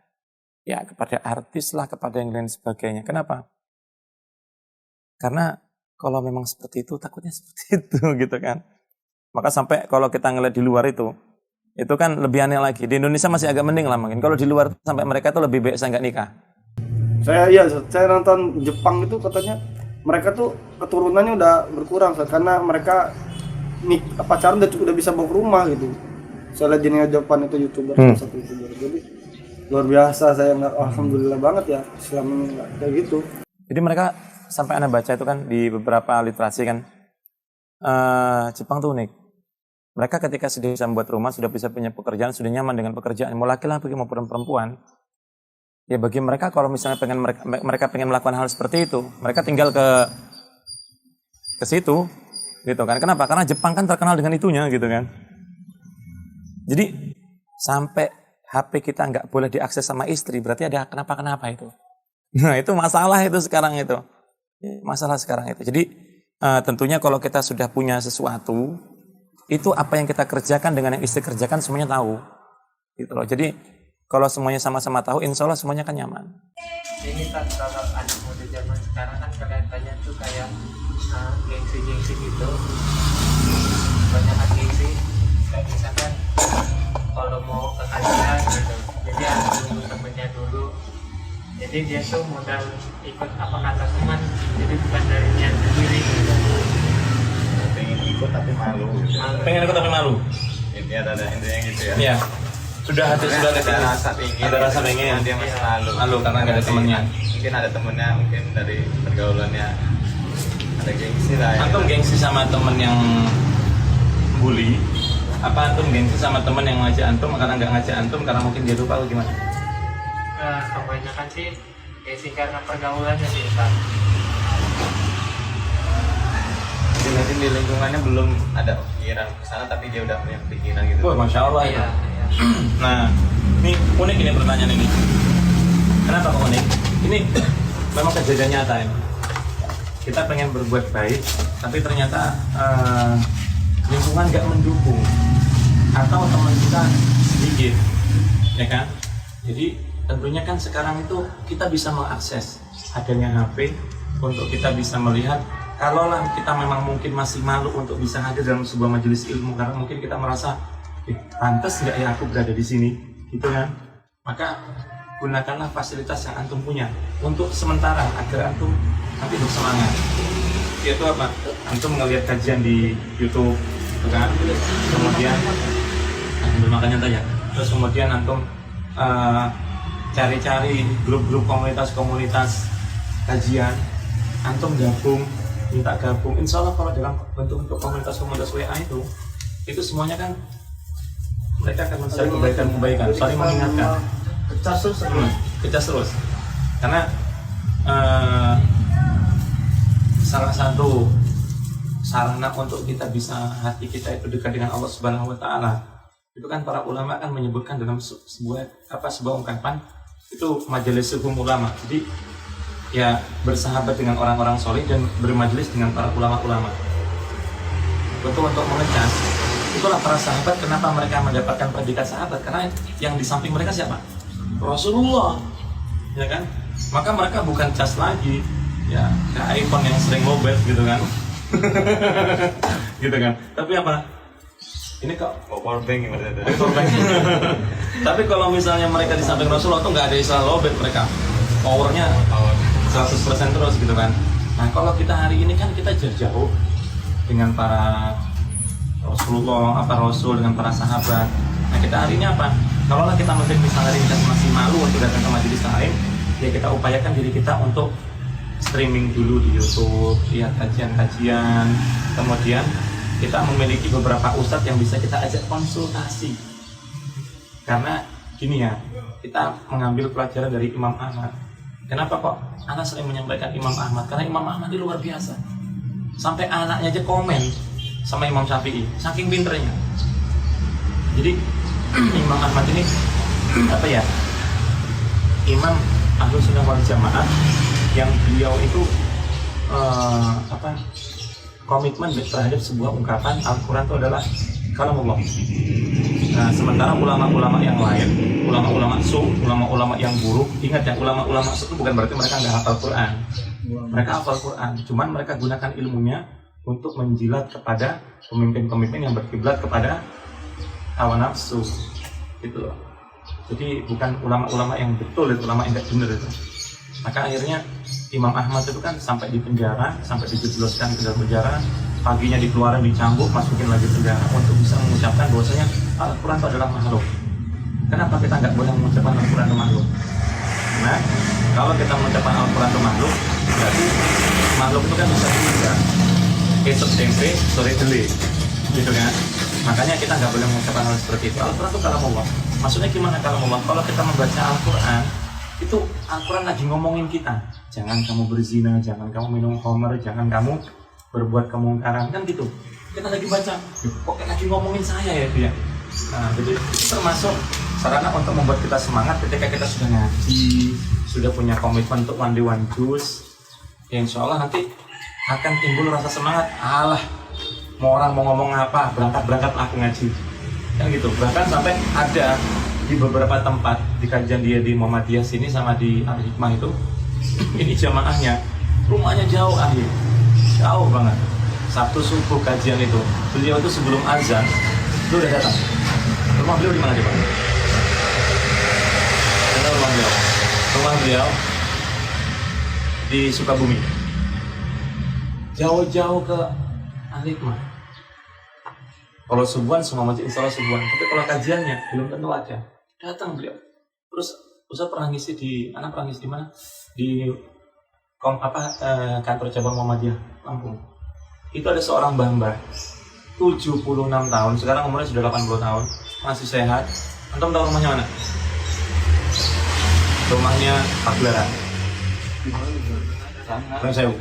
artis lah, kepada yang lain sebagainya. Kenapa? Karena kalau memang seperti itu, takutnya seperti itu gitu kan. Maka sampai kalau kita ngeliat di luar itu kan lebih aneh lagi. Di Indonesia masih agak mending lah mungkin. Kalau di luar sampai mereka itu lebih baik saya nggak nikah. Saya nonton Jepang itu katanya mereka tuh keturunannya udah berkurang karena mereka pacaran udah bisa bawa ke rumah gitu. Saya lihat di Jepang itu YouTuber, satu YouTuber. Jadi luar biasa, saya nggak, alhamdulillah banget ya Islam ini nggak kayak gitu. Jadi mereka sampai Anda baca itu kan di beberapa literasi kan, Jepang tuh unik. Mereka ketika sudah bisa membuat rumah, sudah bisa punya pekerjaan, sudah nyaman dengan pekerjaan, mau laki-laki maupun perempuan, ya bagi mereka kalau misalnya mereka pengen melakukan hal seperti itu, mereka tinggal ke situ, gitu kan? Kenapa? Karena Jepang kan terkenal dengan itunya, gitu kan? Jadi sampai HP kita nggak boleh diakses sama istri, berarti ada kenapa itu. Nah itu masalah itu sekarang itu. Masalah sekarang itu. Jadi tentunya kalau kita sudah punya sesuatu, itu apa yang kita kerjakan dengan yang istri kerjakan semuanya tahu. Gitu loh. Jadi kalau semuanya sama-sama tahu, insya Allah semuanya kan nyaman. Ini kan kalau anak muda zaman sekarang kan kelihatannya tuh kayak gengsi-gengsi gitu. Banyak gengsi. Kayak misalkan kalau mau ke kajian gitu, jadi harus nunggu temennya dulu. Jadi dia tuh modal ikut apa kata teman, jadi bukan dari niat sendiri gitu. Pengen ikut tapi malu gitu. Pengen ikut tapi malu. Intinya ada intinya gitu ya. Iya. Sudah ada rasa pengen. Ada rasa pengen. Dia masih malu. Malu karena nggak ada temennya. Mungkin ada temennya, mungkin dari pergaulannya ada gengsi lah. Antum gengsi sama temen yang bully, Apa antum gengsi sama teman yang ngajak antum karena nggak ngajak antum karena mungkin dia lupa atau gimana? Kebanyakan sih gengsi karena pergaulannya sih Ustaz. Jadi mungkin di lingkungannya belum ada pikiran ke sana tapi dia udah punya pikiran gitu. Wah, masya Allah itu. Iya. Nah, ini unik ini pertanyaan ini. Kenapa kok unik? Ini memang kejadian nyata ini. Kita pengen berbuat baik, tapi ternyata lingkungan nggak mendukung atau teman kita sedikit, ya kan? Jadi tentunya kan sekarang itu kita bisa mengakses adanya HP untuk kita bisa melihat. Kalaulah kita memang mungkin masih malu untuk bisa hadir dalam sebuah majelis ilmu karena mungkin kita merasa pantas nggak ya aku berada di sini, gitu kan? Maka gunakanlah fasilitas yang antum punya untuk sementara agar antum nanti bersemangat. Itu apa? Antum ngelihat kajian di YouTube, kan? Kemudian ambil makannya tanya. Terus kemudian antum cari-cari grup-grup komunitas-komunitas kajian, antum gabung, minta gabung. Insya Allah kalau dalam bentuk komunitas-komunitas WA itu semuanya kan mereka akan mencari kebaikan-kebaikan, saling mengingatkan. Kecas terus. Karena salah satu sarana untuk kita bisa hati kita itu dekat dengan Allah Subhanahu wa taala. Itu kan para ulama kan menyebutkan dalam sebuah ungkapan itu majelis ulama. Jadi ya bersahabat dengan orang-orang soleh dan bermajelis dengan para ulama-ulama. Betul untuk mengecas. Itulah para sahabat kenapa mereka mendapatkan predikat sahabat karena yang di samping mereka siapa? Rasulullah, ya kan? Maka mereka bukan cas lagi, ya kayak iPhone yang sering lowbat gitu kan, gitu kan? Tapi apa? Ini kok Power bank maksudnya. Tapi kalau misalnya mereka di samping Rasulullah tuh nggak ada istilah lowbat, mereka powernya 100% terus gitu kan. Nah kalau kita hari ini kan kita jauh dengan para Rasulullah, Rasul dengan para sahabat. Nah kita hari ini apa? Kalau kita mungkin misalnya kita masih malu untuk datang ke majelis lain, ya kita upayakan diri kita untuk streaming dulu di YouTube, lihat kajian-kajian, kemudian kita memiliki beberapa ustadz yang bisa kita ajak konsultasi. Karena gini ya, kita mengambil pelajaran dari Imam Ahmad. Kenapa kok anak sering menyampaikan Imam Ahmad? Karena Imam Ahmad itu luar biasa. Sampai anaknya aja komen sama Imam Syafi'i, saking pinternya. Jadi Imam Ahmad ini apa ya? Imam Ahlus Sunnah wal Jamaah yang beliau itu komitmen terhadap sebuah ungkapan Al-Quran itu adalah kalamullah. Nah, sementara ulama-ulama yang lain, ulama-ulama ulama-ulama yang buruk, ingat ya, ulama-ulama itu bukan berarti mereka nggak hafal Quran. Mereka hafal Quran, cuman mereka gunakan ilmunya untuk menjilat kepada pemimpin-pemimpin yang berkiblat kepada hawa nafsu, gitu loh. Jadi bukan ulama-ulama yang betul, itu ulama yang nggak benar itu. Maka akhirnya Imam Ahmad itu kan sampai di penjara, sampai dijebloskan ke dalam penjara, paginya dikeluarin, dicambuk, masukin lagi penjara untuk bisa mengucapkan bahwasanya Al-Quran itu adalah makhluk. Kenapa kita nggak boleh mengucapkan Al-Quran itu makhluk? Nah, kalau kita mengucapkan Al-Quran itu makhluk, berarti makhluk itu kan bisa berubah. Esok tempe, sore deli, gitu kan? Makanya kita nggak boleh mengucapkan hal seperti itu. Al-Quran itu kalamullah. Maksudnya gimana kalamullah? Kalau kita membaca Al-Quran, itu Al-Quran lagi ngomongin kita. Jangan kamu berzina, jangan kamu minum khamr, jangan kamu berbuat kemungkaran, kan gitu. Kita lagi baca, kok lagi ngomongin saya ya dia. Nah, jadi itu termasuk sarana untuk membuat kita semangat ketika kita sudah ngaji, sudah punya komitmen untuk one day one juice. Ya insya Allah nanti akan timbul rasa semangat. Alah, mau orang mau ngomong apa, berangkat aku ngaji. Kan gitu. Bahkan sampai ada di beberapa tempat di kajian dia di Muhammadiyah sini sama di Al-Hikmah itu, ini jamaahnya rumahnya jauh jauh banget. Sabtu subuh kajian itu, beliau itu sebelum azan itu udah datang. Rumah beliau di mana coba? Rumah beliau di Sukabumi. Jauh-jauh ke Al-Hikmah. Kalau subuhan semua masjid insya Allah subuhan, tapi kalau kajiannya belum tentu ada. Datang beliau. Terus Ustaz pernah ngisi di mana? Di kantor cabang Muhammadiyah Lampung. Itu ada seorang mbah-mbah. 76 tahun, sekarang umurnya sudah 80 tahun, masih sehat. Antum tahu rumahnya mana? Rumahnya Pagelaran. Bang Sewu.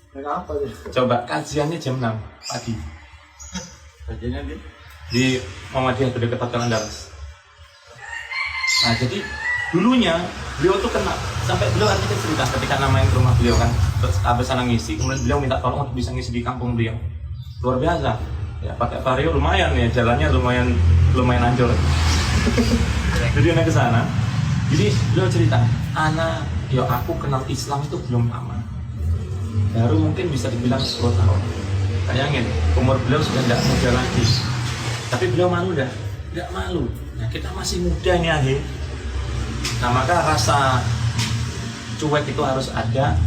Naik apa sih? Coba kajiannya jam 6 pagi Kajiannya di Muhammadiyah Gede Ketat Daras. Nah jadi dulunya beliau tuh kena, sampai beliau akhirnya cerita ketika namanya ke rumah beliau kan, terus habis sana ngisi, kemudian beliau minta tolong untuk bisa ngisi di kampung beliau. Luar biasa ya, pakai vario lumayan ya, jalannya lumayan hancur. Jadi anak ke sana, jadi beliau cerita, aku kenal Islam itu belum lama, baru mungkin bisa dibilang 10 tahun. Bayangin, umur beliau sudah tidak muda lagi, tapi beliau malu dah, tidak malu. Nah kita masih muda nih akhir. Nah maka rasa cuek itu harus ada,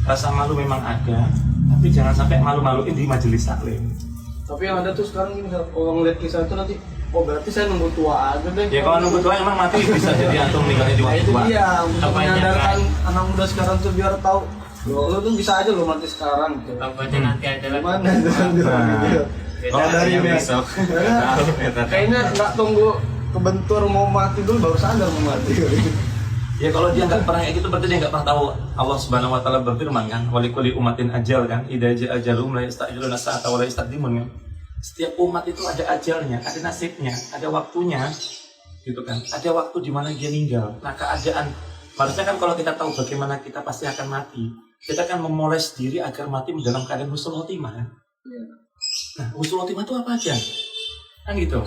rasa malu memang ada, tapi jangan sampai malu-maluin di majelis taklim. Tapi yang ada tuh sekarang ini, kalau ngeliat kisah itu nanti, oh berarti saya nunggu tua aja deh. Ya kalau nunggu tua emang mati bisa jadi antum meninggalnya di waktu Itu tua. dia, untuk Apanya, menyadarkan anak muda sekarang tuh biar tahu, lo tuh bisa aja lo mati sekarang. Gitu. Tampaknya nanti ada lagi. Gimana tuh? Gitu. Kalau dari besok. kayaknya nggak tunggu kebentur mau mati dulu baru sadar mau mati. Ya kalau dia nggak pernah kayak gitu berarti dia nggak pernah tahu Allah Subhanahu Wa Taala berfirman kan, walikuli umatin ajal kan, idza jaa ajalum la yasta'jiluna sa'ata wa la yastaqdimun kan. Setiap umat itu ada ajalnya, ada nasibnya, ada waktunya, gitu kan. Ada waktu di mana dia meninggal. Nah keadaan, harusnya kan kalau kita tahu bagaimana kita pasti akan mati, kita kan memoles diri agar mati dalam keadaan husnul khotimah kan. Nah husnul khotimah itu apa aja? Kan gitu.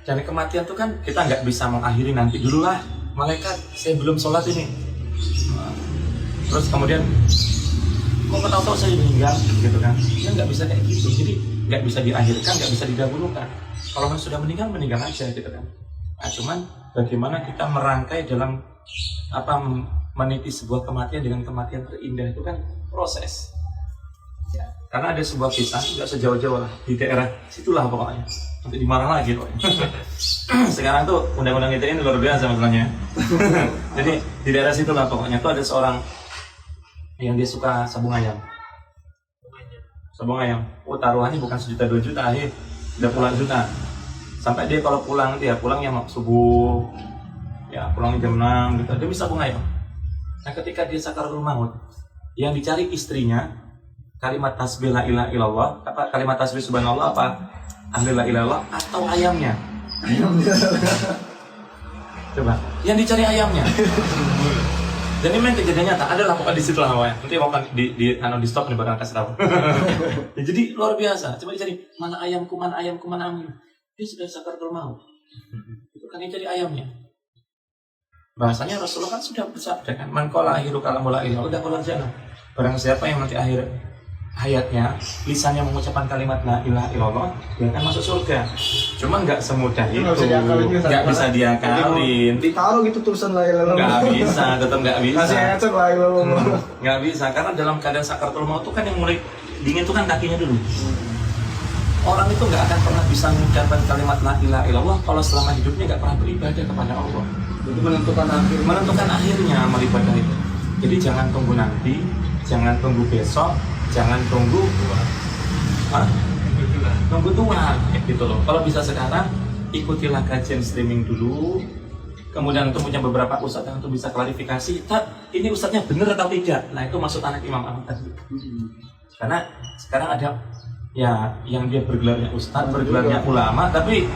Dan kematian itu kan kita nggak bisa mengakhiri nanti dulu lah. Malaikat, saya belum sholat ini. Terus kemudian, kok tahu-tahu saya meninggal, gitu kan? Ya nggak bisa kayak gitu. Jadi nggak bisa diakhirkan, nggak bisa didahulukan. Kalau sudah meninggal, meninggal aja, gitu kan? Nah, cuman bagaimana kita merangkai dalam meniti sebuah kematian dengan kematian terindah itu kan proses. Ya, karena ada sebuah kisah nggak sejauh-jauh lah di daerah situlah pokoknya. Nanti dimarah lagi kok. Sekarang tuh undang-undang ITE ini luar biasa masalahnya. Jadi di daerah situ lah pokoknya tuh ada seorang yang dia suka sabung ayam. Sabung ayam. Oh taruhannya bukan 1 juta 2 juta, udah puluhan juta. Sampai dia kalau pulang pulangnya subuh, ya pulang jam 6 gitu. Dia bisa sabung ayam. Nah ketika dia sakaratul maut, yang dicari istrinya kalimat tasbih la ilaha illallah, apa kalimat tasbih subhanallah apa ahli la ilaha illallah atau ayamnya. Coba, yang dicari ayamnya. Dan ini memang kejadian nyata, adalah pokoknya di situ lah pokoknya. Nanti mau di stop nih bakal kasih tahu. Ya, jadi luar biasa. Coba dicari mana ayamku, mana ayamku, mana ayamku. Dia sudah sakaratul maut. Itu kan yang cari ayamnya. Bahasanya Rasulullah kan sudah bersabda kan, man qala akhiru kalamu la ilaha illallah qala jannah. Barang siapa yang nanti akhir hayatnya lisannya mengucapkan kalimat la ilaha illallah, dia akan masuk surga. Cuma nggak semudah itu, nggak bisa diakalin. Ditaruh gitu tulisan la ilaha illallah. Nggak bisa, tetap nggak bisa. Masih ngecek la ilaha illallah. Nggak bisa, karena dalam keadaan sakaratul maut itu kan yang mulai dingin itu kan kakinya dulu. Orang itu nggak akan pernah bisa mengucapkan kalimat la ilaha illallah kalau selama hidupnya nggak pernah beribadah kepada Allah. Itu menentukan akhirnya amal ibadah itu. Jadi jangan tunggu nanti, jangan tunggu besok, jangan tunggu tunggu tua gitu loh. Kalau bisa sekarang ikutilah kajian streaming dulu, kemudian untuk punya beberapa ustadz yang untuk bisa klarifikasi ini ustadznya benar atau tidak. Nah itu maksud anak Imam Ahmad tadi. Karena sekarang ada ya yang dia bergelarnya ustadz, bergelarnya ulama, tapi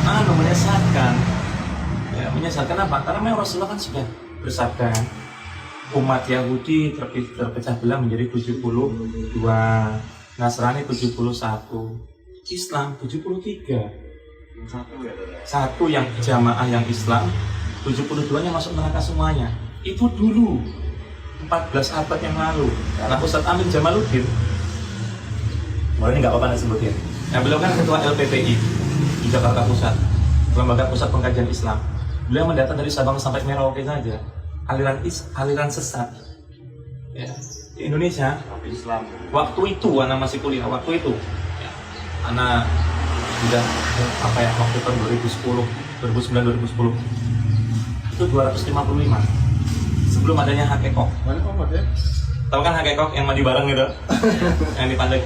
menyesatkan. Ya, menyesatkan apa? Karena memang Rasulullah kan sudah bersabda umat Yahudi terpecah belah menjadi 72, Nasrani 71, Islam 73. Satu yang jamaah yang Islam, 72-nya masuk neraka semuanya. Itu dulu 14 abad yang lalu. Karena Ustadz Amin Jamaluddin, ini nggak apa-apa sebutin. Nah, beliau kan ketua LPPI di Jakarta Pusat, Lembaga Pusat Pengkajian Islam. Beliau mendata dari Sabang sampai Merauke saja. Aliran sesat ya, di Indonesia Islam. Waktu itu anak masih kuliah, waktu itu ya, anak sudah waktu tahun 2010 itu 255 sebelum adanya Hakekoh. Banyak amat ya. Tahu kan hakekok yang mandi bareng gitu? Yang di pandai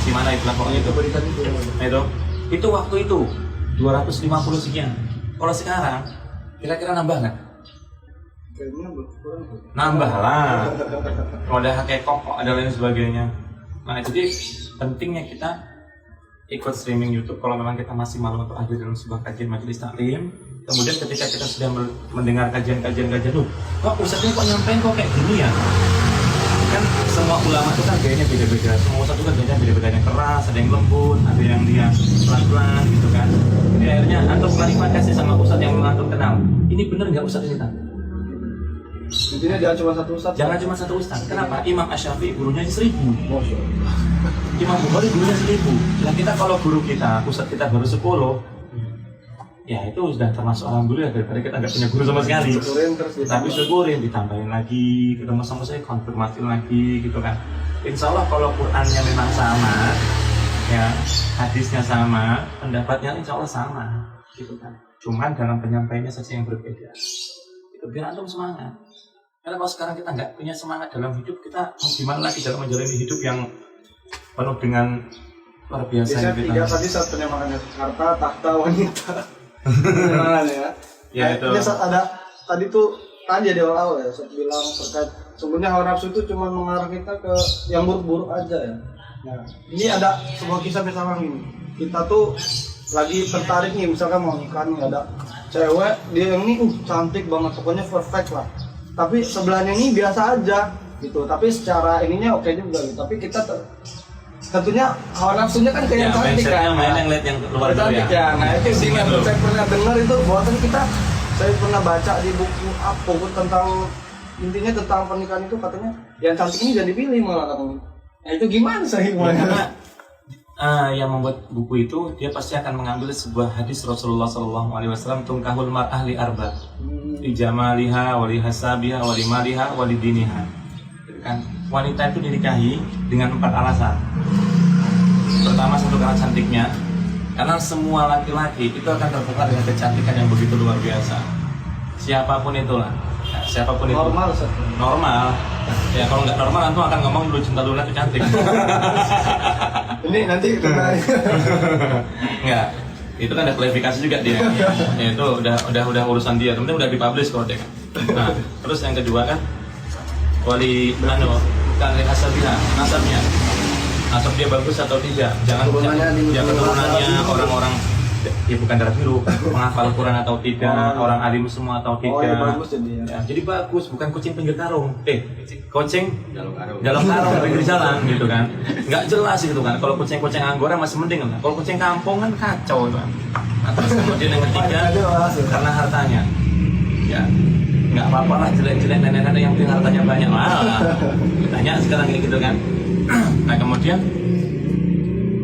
di mana itu lah pokoknya itu. Nah, itu waktu itu 250 sekian. Kalau sekarang kira-kira nambah nggak? Kayaknya kurang. Nambah lah. Kalau ada hakekok, ada lain sebagainya. Nah, jadi pentingnya kita ikut streaming YouTube kalau memang kita masih malu untuk hadir dalam sebuah kajian majelis taklim. Kemudian ketika kita sudah mendengar kajian-kajian, kok ustadznya kok nyampein kok kayak gini ya? Kan semua ulama itu kan gayanya beda-beda. Semua ustadz itu kan gayanya beda-beda. Ada yang keras, ada yang lembut, ada yang dia pelan-pelan gitu kan. Jadi akhirnya antum klarifikasi sama ustadz yang antum kenal. Ini bener nggak ustadz ini kan? Intinya jangan cuma satu ustadz. Jangan cuma satu ustadz. Kenapa? Imam Asy-Syafi'i gurunya 1000. Imam Bukhari gurunya 1000. Nah kita kalau guru kita, ustadz kita baru 10, ya itu sudah termasuk alhamdulillah daripada kita nggak punya guru sama sekali. Tapi syukurin, ditambahin lagi, ketemu sama saya konfirmasi lagi gitu kan. Insya Allah kalau Qurannya memang sama, ya hadisnya sama, pendapatnya insya Allah sama, gitu kan. Cuman dalam penyampaiannya saja yang berbeda. Itu biar antum semangat. Karena kalau sekarang kita nggak punya semangat dalam hidup, kita mau gimana lagi dalam menjalani hidup yang penuh dengan luar biasa. Biasanya 3 tadi saat penyamakan harta, tahta, wanita. Jangan ya. Ya itu. Ini saat ada tadi tuh kan jadi awal ya, saya bilang terkait sebenarnya hawa nafsu itu cuma mengarah kita ke yang buruk-buruk aja ya. Nah, ini ada sebuah kisah misalnya ini. Kita tuh lagi tertarik nih, misalkan mau nikah nih, ada cewek dia yang ini cantik banget, pokoknya perfect lah. Tapi sebelahnya ini biasa aja gitu. Tapi secara ininya oke juga gitu. Tapi kita tentunya hawa nafsunya kan kayak yang cantik kan. Yang lihat yang luar cantik ya. Nah itu sih yang saya pernah dengar itu bahwa kita, saya pernah baca di buku tentang intinya tentang pernikahan itu katanya yang cantik ini jangan dipilih malah katanya. Nah itu gimana sih? Karena yang membuat buku itu dia pasti akan mengambil sebuah hadis Rasulullah SAW, tungkahul mar'ah li arba, li jamaliha, wali hasabiha, wali maliha, wali diniha. Kan wanita itu dinikahi dengan 4 alasan. Pertama, satu karena cantiknya, karena semua laki-laki itu akan terbuka dengan kecantikan yang begitu luar biasa. Siapapun itulah, ya, siapapun itu. Normal. Ya kalau nggak normal, antum akan ngomong dulu cinta Luna itu cantik. Ini nanti Enggak. Itu kan ada klarifikasi juga dia. Ya, itu udah urusan dia. Temen-temen udah dipublish kok dia. Nah, terus yang kedua kan wali kan hasabiha, nasabnya. Nasab dia bagus atau tidak. Jangan keturunannya orang-orang ya bukan darah biru, menghafal Quran atau tidak, orang alim semua atau tidak. Ya, bagus ya, jadi bagus, bukan kucing pinggir karung. Kucing dalam karung pinggir jalan gitu kan. Nggak jelas gitu kan. Kalau kucing-kucing Anggora masih mending lah. Kalau kucing kampung kan kacau kan. Nah, terus kemudian yang ketiga karena hartanya. Ya, nggak apa-apa lah jelek-jelek nenek-nenek yang penting hartanya banyak. Tanya sekarang kayak gitu kan. Nah kemudian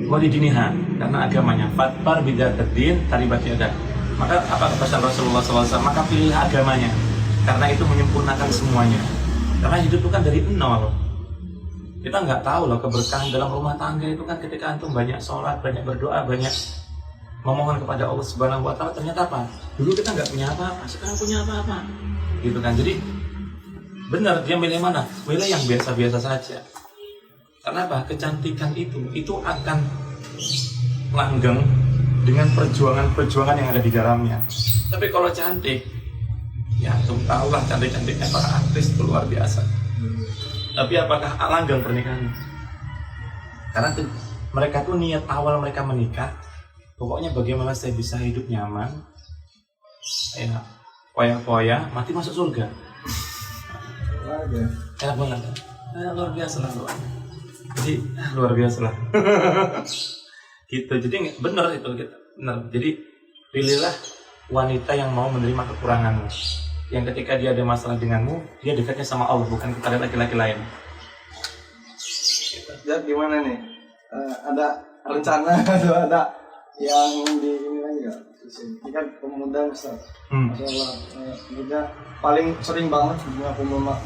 wali diniha karena agamanya, fatbar bidatadin taribat yadak. Maka apa pesan Rasulullah SAW? Maka pilih agamanya karena itu menyempurnakan semuanya. Karena hidup itu kan dari nol. Kita nggak tahu loh keberkahan dalam rumah tangga itu kan ketika antum banyak sholat, banyak berdoa, banyak memohon kepada Allah Subhanahu Wa Taala. Ternyata apa? Dulu kita nggak punya apa-apa, sekarang punya apa-apa. Gitu kan. Jadi benar dia milih mana? Milih yang biasa-biasa saja. Karena apa? Kecantikan itu akan langgeng dengan perjuangan-perjuangan yang ada di dalamnya. Tapi kalau cantik, ya antum tahu lah cantik-cantiknya para artis itu luar biasa. Tapi apakah langgeng pernikahan? Karena mereka tuh niat awal mereka menikah, pokoknya bagaimana saya bisa hidup nyaman, ya foya-foya, mati masuk surga. Enak banget, luar biasa lah doanya. Jadi luar biasa lah. Gitu. Jadi benar itu gitu. Benar. Jadi pilihlah wanita yang mau menerima kekuranganmu. Yang ketika dia ada masalah denganmu, dia dekatnya sama Allah bukan kepada laki-laki lain. Gitu. Ya gimana nih? Ada rencana atau ada yang di ini lagi nggak? Ini kan pemuda besar. Masalah sebenarnya paling sering banget punya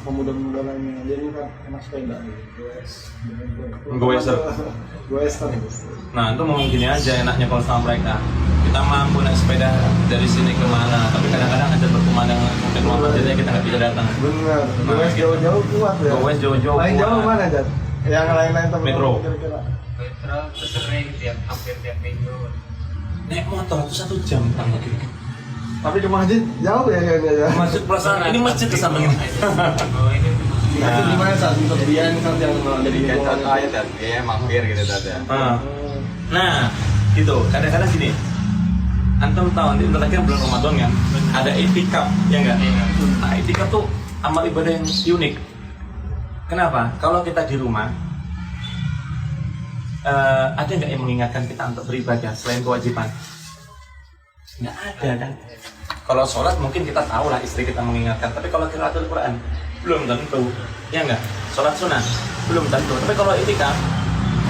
pemuda-pemuda lainnya. Dia ini kan enak sepeda Goeser. Goeser. Nah itu mau gini aja enaknya kalau sama mereka. kita mampu naik sepeda dari sini kemana, tapi kadang-kadang ada berpemandangan mungkin mau jadi kita nggak bisa datang. Benar. Gowes jauh-jauh kuat ya. Gowes jauh-jauh Paling jauh kuat. mana, Jat? Yang lain-lain teman Metro. kira-kira. Metro itu sering hampir tiap minggu. Naik motor itu 1 jam kan lagi. Tapi ke masjid jauh ya kayaknya ya. Masjid perasaan ini masjid ke samping ini. Oh ini Masjid di mana saat itu? Dia kan yang menjadikan contoh aja dan dia mampir gitu tadi. Nah, gitu. Kadang-kadang gini. Antum tahu nanti terakhir bulan Ramadan kan ada itikaf ya enggak? Nah, itikaf tuh amal ibadah yang unik. Kenapa? Kalau kita di rumah ada nggak yang mengingatkan kita untuk beribadah selain kewajiban? Nggak ada kan? Kalau sholat mungkin kita tahu lah istri kita mengingatkan, tapi kalau qiraatul Quran belum tentu, ya enggak? Sholat sunnah belum tentu. Tapi kalau itikaf,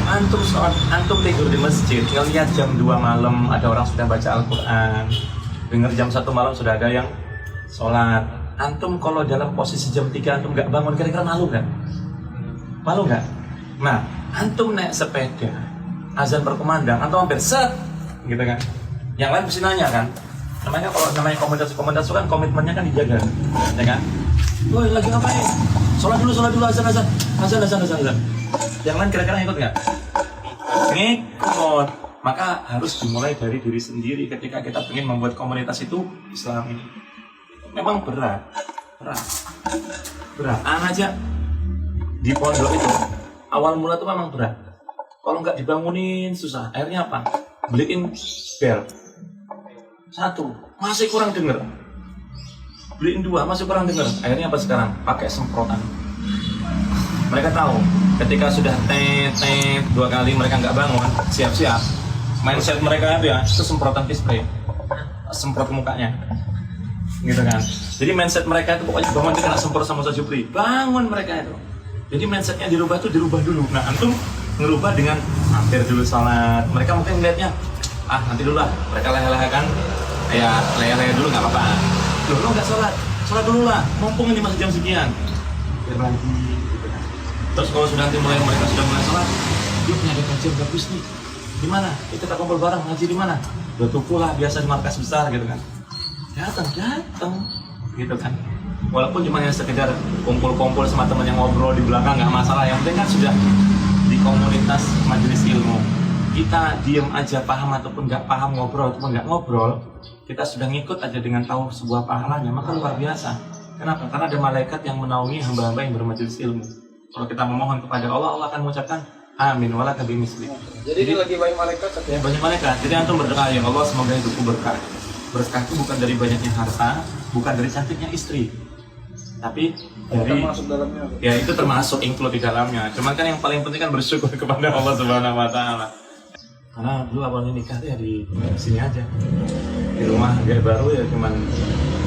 antum sholat, antum tidur di masjid, ngelihat jam 2 malam ada orang sudah baca Al-Quran, dengar jam 1 malam sudah ada yang sholat. Antum kalau dalam posisi jam 3 antum nggak bangun, kira-kira malu nggak? Malu nggak? Nah, antum naik sepeda, azan berkumandang, antum hampir set, gitu kan? Yang lain pasti nanya kan? Namanya kalau namanya komunitas itu kan komitmennya kan dijaga, ya kan? Woi lagi ngapain? Sholat dulu, azan. Yang lain kira-kira ikut nggak? Ngikut. Maka harus dimulai dari diri sendiri ketika kita ingin membuat komunitas itu Islami. Memang berat. Anak aja di pondok itu awal mula itu memang berat. Kalau nggak dibangunin susah. Akhirnya apa? Beliin bel. 1 masih kurang denger. Beliin 2 masih kurang denger. Akhirnya apa sekarang? Pakai semprotan. Mereka tahu ketika sudah tet 2 kali mereka nggak bangun, siap-siap. Mindset mereka itu ya, itu semprotan spray, semprot ke mukanya, gitu kan. Jadi mindset mereka itu pokoknya bangun itu kena semprot sama Sajupri, bangun mereka itu. Jadi mindsetnya dirubah dulu. Nah antum ngerubah dengan hampir dulu sholat. Mereka mungkin melihatnya, nanti dulu lah. Mereka leha-leha kan, ya leha-leha dulu nggak apa-apa. Lo nggak sholat dulu lah. Mumpung ini masih jam sekian. Biar lagi. Gitu kan. Terus kalau sudah nanti mereka sudah mulai sholat, dia punya ada kajian bagus nih. Di mana? Kita kumpul bareng ngaji di mana? Udah tumpul lah biasa di markas besar gitu kan. Datang, gitu kan. Walaupun cuma yang sekedar kumpul-kumpul sama teman yang ngobrol di belakang nggak masalah. Yang penting kan sudah di komunitas majelis ilmu. Kita diem aja paham ataupun nggak paham ngobrol ataupun nggak ngobrol, kita sudah ngikut aja dengan tahu sebuah pahalanya, maka luar biasa. Kenapa? Karena ada malaikat yang menaungi hamba-hamba yang bermajelis ilmu. Kalau kita memohon kepada Allah, Allah akan mengucapkan amin wala kabimisli. Jadi ini lagi banyak malaikat ya, banyak malaikat. Jadi antum berdoa ya Allah semoga hidupku berkah. Berkah itu bukan dari banyaknya harta, bukan dari cantiknya istri, tapi dari termasuk dalamnya. Ya itu termasuk include di dalamnya. Cuman kan yang paling penting kan bersyukur kepada Allah Subhanahu Wa Taala. Karena dulu awalnya nikah ya di sini aja, di rumah gaya baru ya cuman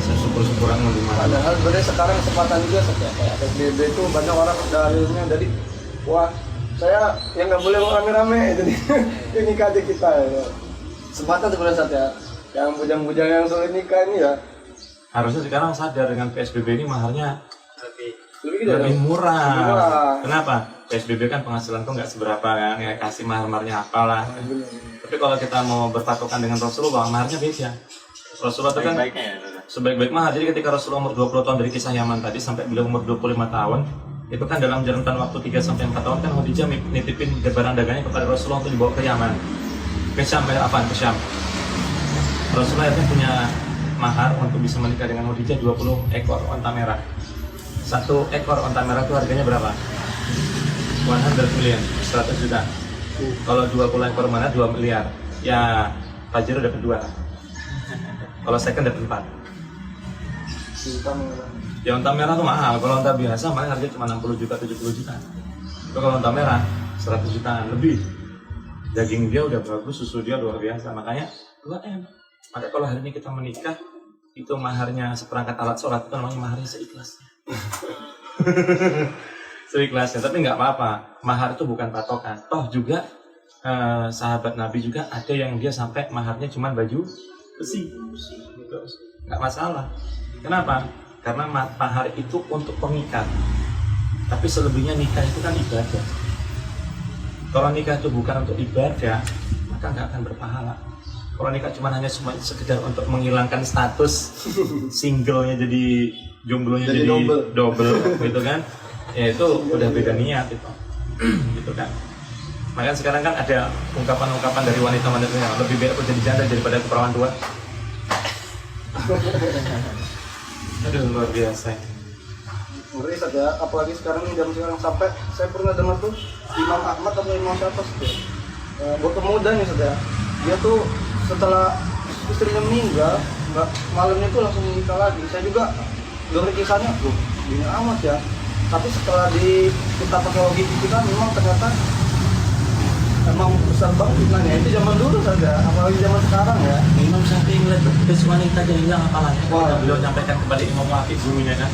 syukur-syukuran mau di mana. Padahal sebenarnya sekarang kesempatan juga kayak PSBB itu banyak orang dalilnya jadi wah saya yang nggak boleh rame-rame jadi ini nikah aja kita ya. Kesempatan sebenarnya saat ya yang bujang-bujang yang sulit nikah ini ya harusnya sekarang sadar dengan PSBB ini maharnya lebih murah. Kenapa? PSBB kan penghasilan tuh nggak seberapa kan, ya kasih mahar-maharnya apalah. Tapi kalau kita mau berpatokan dengan Rasulullah, maharnya beda. Rasulullah itu kan sebaik-baik mahar. Jadi ketika Rasulullah umur 20 tahun dari kisah Yaman tadi sampai beliau umur 25 tahun, itu kan dalam rentan waktu 3-4 tahun kan Khadijah nitipin barang dagangnya kepada Rasulullah untuk dibawa ke Yaman. Ke Syam, ke Syam. Rasulullah akhirnya punya mahar untuk bisa menikah dengan Khadijah 20 ekor onta merah. 1 ekor onta merah itu harganya berapa? 100 million, 100 juta. Kalau 20 ekor mana 2 miliar. Ya, Fajr dapat 2. Kalau second dapat 4. Ya onta merah tuh mahal. Kalau onta biasa malah harganya cuma 60 juta, 70 juta. Itu kalau onta merah 100 jutaan lebih. Daging dia udah bagus, susu dia luar biasa. Makanya 2M. Maka kalau hari ini kita menikah, itu maharnya seperangkat alat sholat, itu namanya maharnya seikhlasnya. Seikhlasnya, tapi nggak apa-apa. Mahar itu bukan patokan. Toh juga sahabat Nabi juga ada yang dia sampai maharnya cuma baju besi, gitu. Nggak masalah. Kenapa? Karena mahar itu untuk pengikat. Tapi selebihnya nikah itu kan ibadah. Kalau nikah itu bukan untuk ibadah, maka nggak akan berpahala. Kalau nikah cuma hanya sekedar untuk menghilangkan status singlenya jadi jomblonya jadi double gitu kan, ya itu udah beda niat itu. Gitu kan. Makanya sekarang kan ada ungkapan-ungkapan dari wanita-wanita yang lebih baik aku jadi janda daripada aku perawan tua. Aduh, luar biasa. Ngeri saja, apalagi sekarang nih jam sekarang sampai saya pernah dengar tuh Imam Ahmad atau Imam siapa sih? Buat pemuda nih saja, dia tuh setelah istrinya meninggal, malamnya tuh langsung nikah lagi. Saya juga dengar kisahnya, gini amat ya. Tapi setelah kita pakai logika kita memang ternyata emang besar banget fitnahnya. Itu zaman dulu saja, apalagi zaman sekarang ya. Imam Syafi'i ngeliat berbes wanita jadi hilang hafalannya. Wah. Beliau nyampaikan kepada Imam Waqif gurunya kan.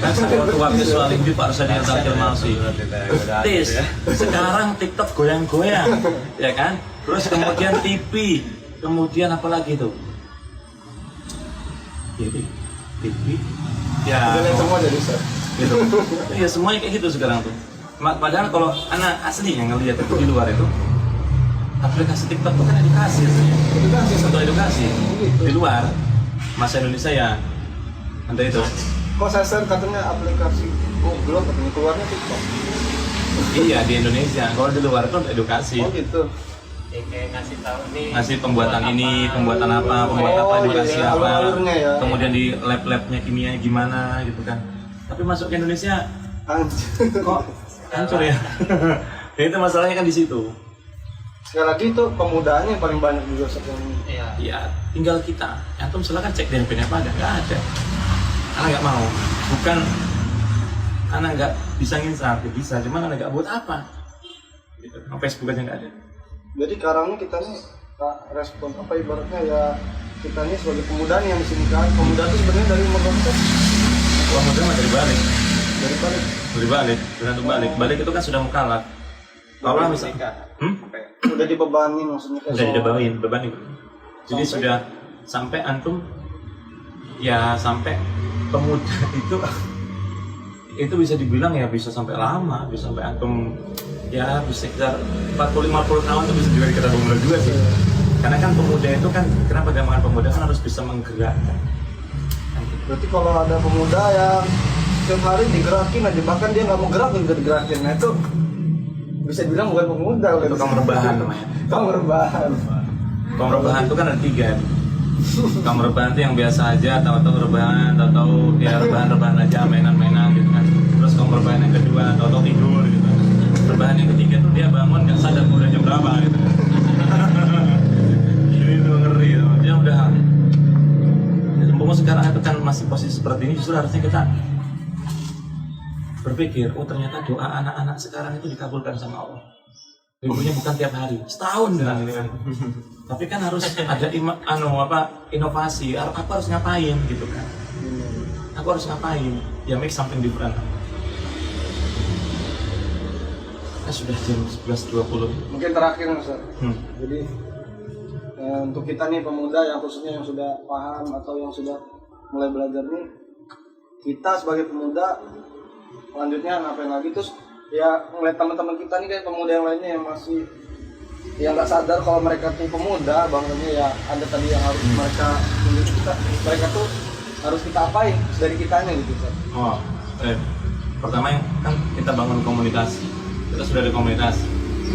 Kan waktu Waqif soal itu Pak Rusadi yang terakhir masih. Tis, sekarang TikTok goyang-goyang, ya kan? Terus kemudian TV, kemudian apa lagi tuh? TV, ya. Udah lihat semua jadi set. Gitu. Iya semuanya kayak gitu sekarang tuh. Padahal kalau anak asli yang ngelihat itu di luar itu aplikasi TikTok itu kan edukasi sebenarnya. Edukasi Untuk edukasi di luar masa Indonesia ya entah itu. Kok saya share katanya aplikasi goblok katanya keluarnya TikTok. Iya di Indonesia. Kalau di luar itu untuk edukasi. Oh gitu. Kayak ngasih tahu nih. Ngasih pembuatan ini, pembuatan apa, pembuatan apa, edukasi iya, apa. alur-alurnya ya. Kemudian di lab-labnya kimianya gimana gitu kan. Tapi masuk ke Indonesia Anjir. kok hancur ya. Ya itu masalahnya kan di situ. Sekali lagi itu pemudanya yang paling banyak juga sekarang. Iya. Ya tinggal kita. Antum silakan cek DNP-nya apa ada, nggak ada. Anak nggak mau. Bukan anak nggak bisa nginsar, ya bisa. Cuman anak nggak buat apa. Gitu. Facebook aja nggak ada. Jadi sekarang ini kita nih respon apa ibaratnya ya kita nih sebagai pemuda nih yang di sini kan. Pemuda itu sebenarnya dari umur berapa? Wah mudah mah dari balik. Dari balik. Dari balik, tergantung balik. Balik itu kan sudah mukalaf. Kalau misalnya, Udah dibebani maksudnya kayak udah soal- dibebanin, bebani. Jadi Sampai- sudah sampai antum, ya sampai pemuda itu bisa dibilang ya bisa sampai lama, bisa sampai antum ya bisa sekitar 40-50 tahun itu bisa juga dikatakan pemuda juga sih. Karena kan pemuda itu kan, kenapa gambaran pemuda kan harus bisa menggerakkan. Berarti kalau ada pemuda yang setiap hari digerakin aja, bahkan dia nggak mau gerak juga digerakin, nah itu bisa dibilang bukan pemuda. Itu kaum rebahan namanya. Kaum rebahan. Kaum rebahan itu kan ada 3. Kaum rebahan itu yang biasa aja, tahu-tahu rebahan, tahu-tahu ya rebahan aja, mainan-mainan gitu kan. Terus kaum rebahan yang kedua, tahu-tahu tidur gitu. Rebahan yang ketiga tuh dia bangun nggak sadar udah jam berapa gitu. Ini tuh ngeri tuh. Dia udah sekarang itu kan masih posisi seperti ini, justru harusnya kita berpikir, oh ternyata doa anak-anak sekarang itu dikabulkan sama Allah. Ribunya bukan tiap hari, setahun dengan ini kan. Tapi kan harus ada inovasi. Aku harus ngapain gitu kan? Aku harus ngapain? Ya make something different. Sudah jam 11.20. Mungkin terakhir Mas. Hmm. Jadi untuk kita nih pemuda yang khususnya yang sudah paham atau yang sudah mulai belajar nih, kita sebagai pemuda selanjutnya ngapain lagi, terus ya ngeliat teman-teman kita nih kayak pemuda yang lainnya yang masih yang nggak sadar kalau mereka tuh pemuda, bangunnya ya ada tadi yang harus mereka tuh harus kita apain dari kitanya gitu kan. Oh, pertama yang kan kita bangun komunitas. Kita sudah ada komunitas,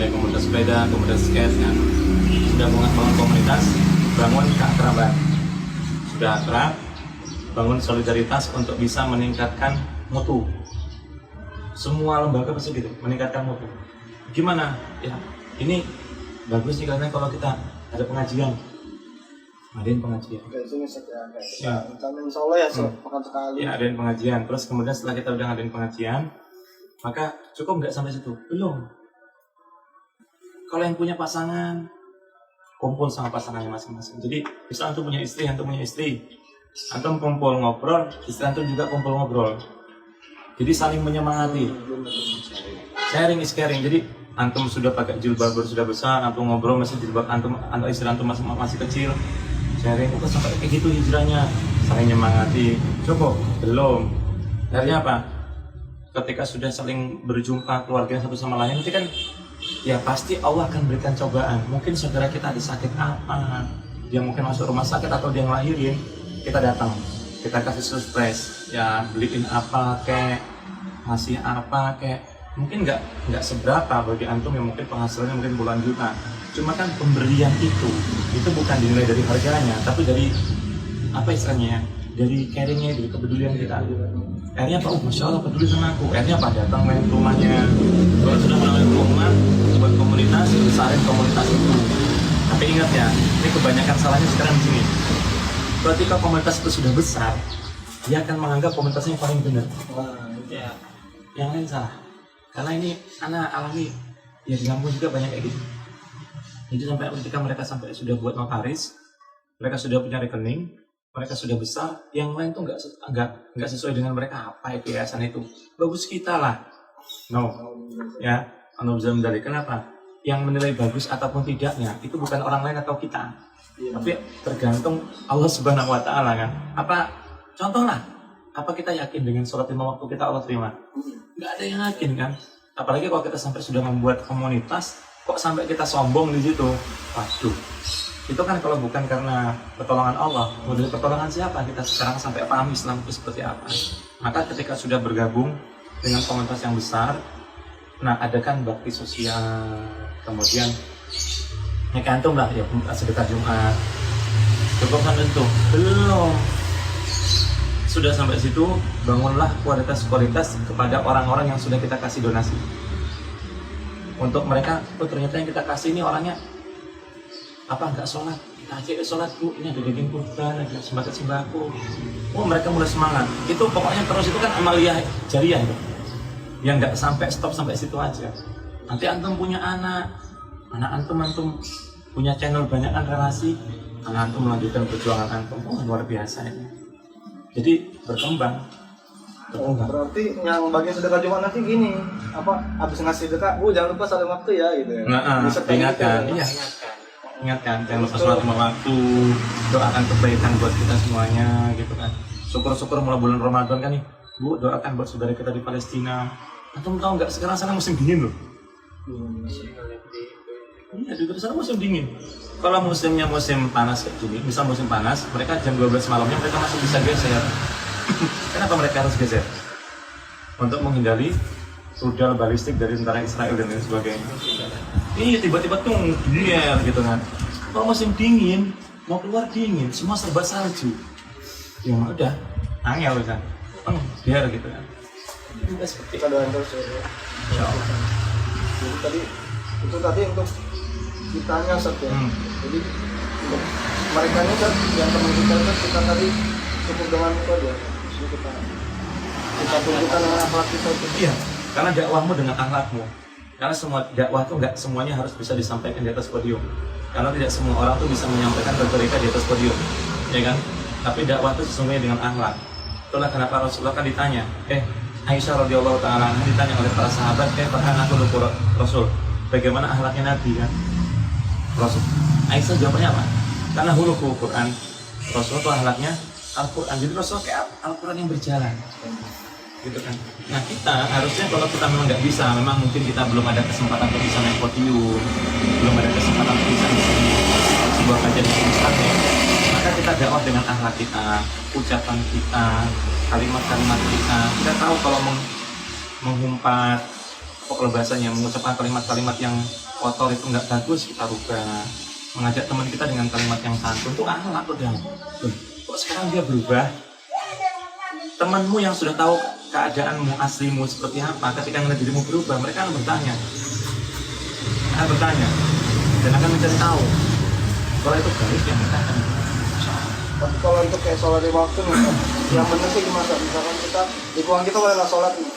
ada komunitas sepeda, komunitas skate kan. Sudah bangun komunitas, bangun keakraban. Sudah akrab, bangun solidaritas untuk bisa meningkatkan mutu. Semua lembaga pasti gitu, meningkatkan mutu. Gimana? Ya, ini bagus nih karena kalau kita ada pengajian, ngadain pengajian. Kayak sini saja Ya. insya Allah ya pekan sekali. Ya, adain pengajian. Terus kemudian setelah kita udah ngadain pengajian, maka cukup nggak sampai situ? Belum. Kalau yang punya pasangan, kumpul sama pasangannya masing-masing. Jadi, bisa antum punya istri, antum punya istri. Antum kumpul ngobrol, istri antum juga kumpul ngobrol. Jadi saling menyemangati. Sharing is caring. Jadi antum sudah pakai jilbab sudah besar, antum ngobrol masih jilbab antum istri antum masih kecil. Sharing, kok sampai kayak gitu hijrahnya. Saling menyemangati. Cukup? Belum. Akhirnya apa? Ketika sudah saling berjumpa keluarga satu sama lain, nanti kan ya pasti Allah akan berikan cobaan. Mungkin saudara kita ada sakit apa, dia mungkin masuk rumah sakit atau dia ngelahirin, kita datang, kita kasih surprise, ya beliin apa kek, ngasih apa kek, mungkin nggak seberapa bagi antum yang mungkin penghasilannya mungkin puluhan juta, cuma kan pemberian itu bukan dinilai dari harganya, tapi dari apa istilahnya, dari caringnya, dari kepedulian kita. Akhirnya Pak, Masya Allah peduli sama aku. Akhirnya Pak datang main ke rumahnya. Kalau sudah main ke rumah, buat komunitas, besarin komunitas itu. Tapi ingat ya, ini kebanyakan salahnya sekarang di sini. Ketika komunitas itu sudah besar, dia akan menganggap komunitasnya yang paling benar. Ya. Yang lain salah. Karena ini anak alami, ya di Lampung juga banyak kayak gitu. Jadi sampai ketika mereka sampai sudah buat notaris, mereka sudah punya rekening, mereka sudah besar, yang lain tuh nggak sesuai dengan mereka, apa itu yayasan itu bagus kita lah, no, ya, dari kenapa? Yang menilai bagus ataupun tidaknya itu bukan orang lain atau kita, tapi tergantung Allah Subhanahu Wa Taala kan. Apa contoh lah, apa kita yakin dengan sholat 5 waktu kita Allah terima? Nggak ada yang yakin kan. Apalagi kalau kita sampai sudah membuat komunitas, kok sampai kita sombong di situ, waduh. Itu kan kalau bukan karena pertolongan Allah, dari pertolongan siapa kita sekarang sampai paham Islam itu seperti apa. Maka ketika sudah bergabung dengan komunitas yang besar, nah adakan bakti sosial, kemudian ya kantung lah ya sedekah Jumat. Cukup kan itu? Belum. Sudah sampai situ, bangunlah kualitas kepada orang-orang yang sudah kita kasih donasi. Untuk mereka, oh ternyata yang kita kasih ini orangnya apa nggak sholat, kita aja sholat bu, ini ada daging kurban, ada sembako, oh mereka mulai semangat, itu pokoknya terus itu kan amaliyah jariah itu, yang nggak sampai stop sampai situ aja. Nanti antum punya anak antum punya channel banyak kan relasi, anak antum melanjutkan perjuangan antum, oh luar biasa ini. Jadi berkembang. Berarti yang bagian sedekah Jumat nanti gini, apa habis ngasih sedekah, bu jangan lupa saling waktu ya gitu ya. Ingatkan, iya. Ingatkan, jangan lupa sholat 5 waktu, doakan kebaikan buat kita semuanya gitu kan. Syukur-syukur mulai bulan Ramadan kan nih, bu doakan buat saudara kita di Palestina. Antum tahu nggak sekarang sana musim dingin loh. Iya, di sana musim dingin. Kalau musimnya musim panas kayak gini, misal musim panas, mereka jam 12 malamnya mereka masih bisa geser. Kenapa mereka harus geser? Untuk menghindari rudal balistik dari tentara Israel dan lain sebagainya. Iya, tiba-tiba tuh ngeliat gitu kan. Kalau musim dingin, mau keluar dingin, semua serba salju. Ya udah, angel kan. Biar gitu kan. Udah seperti Kita doain terus ya. Insya Allah. Jadi tadi untuk kitanya Sat ya. Jadi untuk mereka ini kan yang teman kita itu kita tadi cukup dengan itu aja. Jadi kita tunjukkan dengan akhlak kita itu. Iya, karena dakwahmu dengan akhlakmu. Karena semua dakwah itu nggak semuanya harus bisa disampaikan di atas podium. Karena tidak semua orang tuh bisa menyampaikan retorika di atas podium, ya kan? Tapi dakwah itu sesungguhnya dengan akhlak. Itulah kenapa Rasulullah kan ditanya, Aisyah radhiyallahu taala ditanya oleh para sahabat, bahkan aku lupa Rasul, bagaimana akhlaknya Nabi kan? Rasul, Aisyah jawabannya apa? Karena huluku Quran. Rasul itu akhlaknya Al-Quran. Jadi Rasul kayak Al-Quran yang berjalan. Gitu kan. Nah kita harusnya kalau kita memang nggak bisa, memang mungkin kita belum ada kesempatan untuk bisa naik podium, belum ada kesempatan untuk bisa sebuah kajian misalnya, maka kita dakwah dengan akhlak kita, ucapan kita, kalimat-kalimat kita. Kita tahu kalau mengumpat, kalau bahasanya mengucapkan kalimat-kalimat yang kotor itu nggak bagus, kita rubah. Mengajak teman kita dengan kalimat yang santun itu akhlak udah. Kok sekarang dia berubah? Temanmu yang sudah tahu keadaanmu aslimu seperti apa, ketika melihat dirimu berubah, mereka akan bertanya, dan akan mencari tahu. Kalau itu baik, yang mereka akan. Tapi kalau untuk kayak sholat 5 waktu nih, yang benar sih gimana? Misalkan kita di ruang kita boleh nggak sholat nih,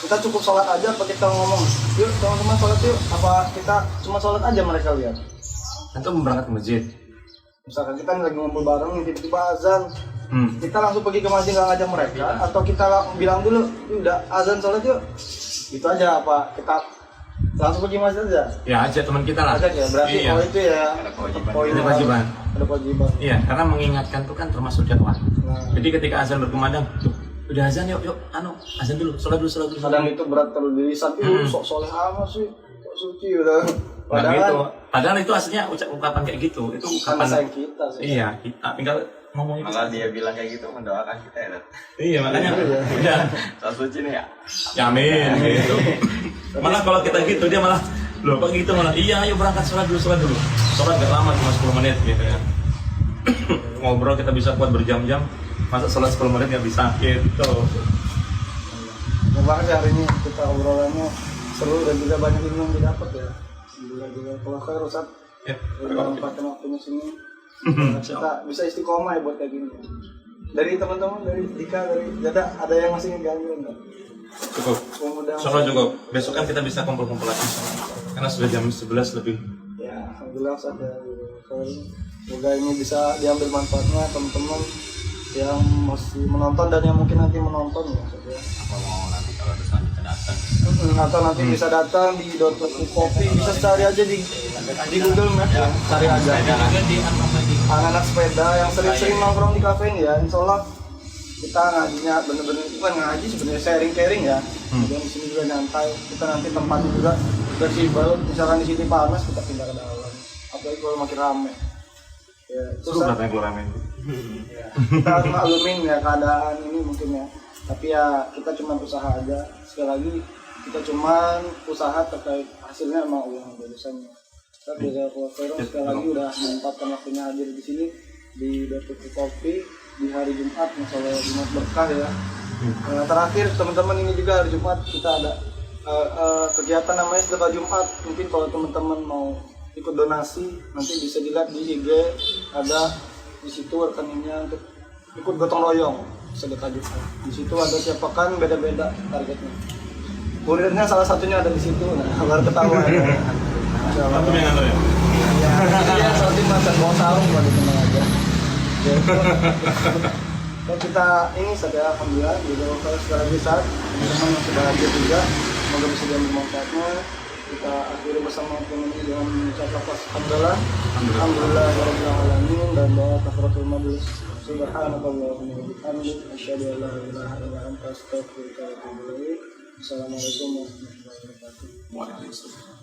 kita cukup sholat aja, apa kita ngomong, yuk teman-teman sholat yuk, apa kita cuma sholat aja mereka lihat? Tentu berangkat ke masjid. Misalkan kita lagi ngumpul bareng nih, tiba-tiba azan, kita langsung pergi ke masjid nggak ngajak mereka, atau kita bilang dulu, udah azan sholat yuk, gitu aja apa kita langsung pergi masjid aja? Ya ajak teman kita lah. Ajak ya, berarti iya. Oh itu ya Ada kewajiban. poin Ada kewajiban. Ada kewajiban. Iya, karena mengingatkan itu kan termasuk dakwah. Jadi ketika azan berkumandang, udah azan yuk, azan dulu, sholat dulu. Kadang itu berat terlalu di lisan, sok soleh amat sih, kok suci udah. Padahal itu aslinya ungkapan kayak gitu. Itu karena ungkapan sayang kita sih. iya kita tinggal ngomongnya Malah dia bilang kayak gitu mendoakan kita ya. iya makanya udah Soal suci nih ya. yamin gitu. Malah kalau kita gitu dia malah loh kok gitu malah iya ayo berangkat sholat dulu sholat gak lama cuma 10 menit gitu ya. Ngobrol kita bisa kuat berjam-jam, masa sholat 10 menit nggak bisa gitu. Terima kasih hari ini kita obrolannya seru dan juga banyak ilmu yang didapat ya. Alhamdulillah juga kalau khair Ustaz Ya, menyempatkan waktunya sini. Kita bisa istiqomah ya buat kayak gini. Dari teman-teman, dari Dika, dari Jada, ada yang masih ngeganggu enggak? cukup. Sholat cukup. Besok kan kita bisa kumpul-kumpul lagi karena sudah jam 11 lebih. Ya, alhamdulillah Ustaz ya. Semoga ini bisa diambil manfaatnya teman-teman yang masih menonton dan yang mungkin nanti menonton ya Ustaz ya. Apa mau nanti kalau ada selanjutnya datang? Atau nanti bisa datang di .kopi, bisa cari aja di Google Maps ya, cari aja. Anak-anak sepeda yang sering-sering nongkrong di kafe ini ya, insya Allah kita ngajinya bener-bener bukan ngaji sebenarnya sharing ya. Dan di sini juga nyantai, kita nanti tempatnya juga fleksibel. Misalkan di sini panas kita pindah ke dalam, apalagi kalau makin rame. Ya, Seru katanya keluar ramen. Ya, kita harus maklumin ya keadaan ini mungkin ya. Tapi ya kita cuma usaha aja. Sekali lagi kita cuma usaha terkait hasilnya emang Allah yang berurusannya. Saya juga kalau sekali lagi udah menyempatkan waktunya hadir di sini di Dapur Kopi di hari Jumat, masalah Jumat berkah ya. Terakhir teman-teman ini juga hari Jumat kita ada kegiatan namanya sedekah Jumat. Mungkin kalau teman-teman mau ikut donasi nanti bisa dilihat di IG ada di situ rekeningnya untuk ikut gotong royong sedekah Jumat. Di situ ada tiap pekan beda-beda targetnya. Kurirnya salah satunya ada di situ. Nah, baru ketahuan ya. Antum yang nganter ya? Ya, jadi saat ini makan bawa sarung buat tenang aja. Kalau kita ini saja alhamdulillah jadi kalau sekali lagi saat teman-teman yang sudah hadir juga semoga bisa diambil manfaatnya. Kita akhiri bersama teman ini dengan mengucap alhamdulillah rabbil alamin dan doa kafaratul majlis. Subhanakallahumma wa bihamdika asyhadu an la ilaha illa anta astaghfiruka wa atubu ilaik. Assalamualaikum warahmatullahi wabarakatuh. Waalaikumsalam.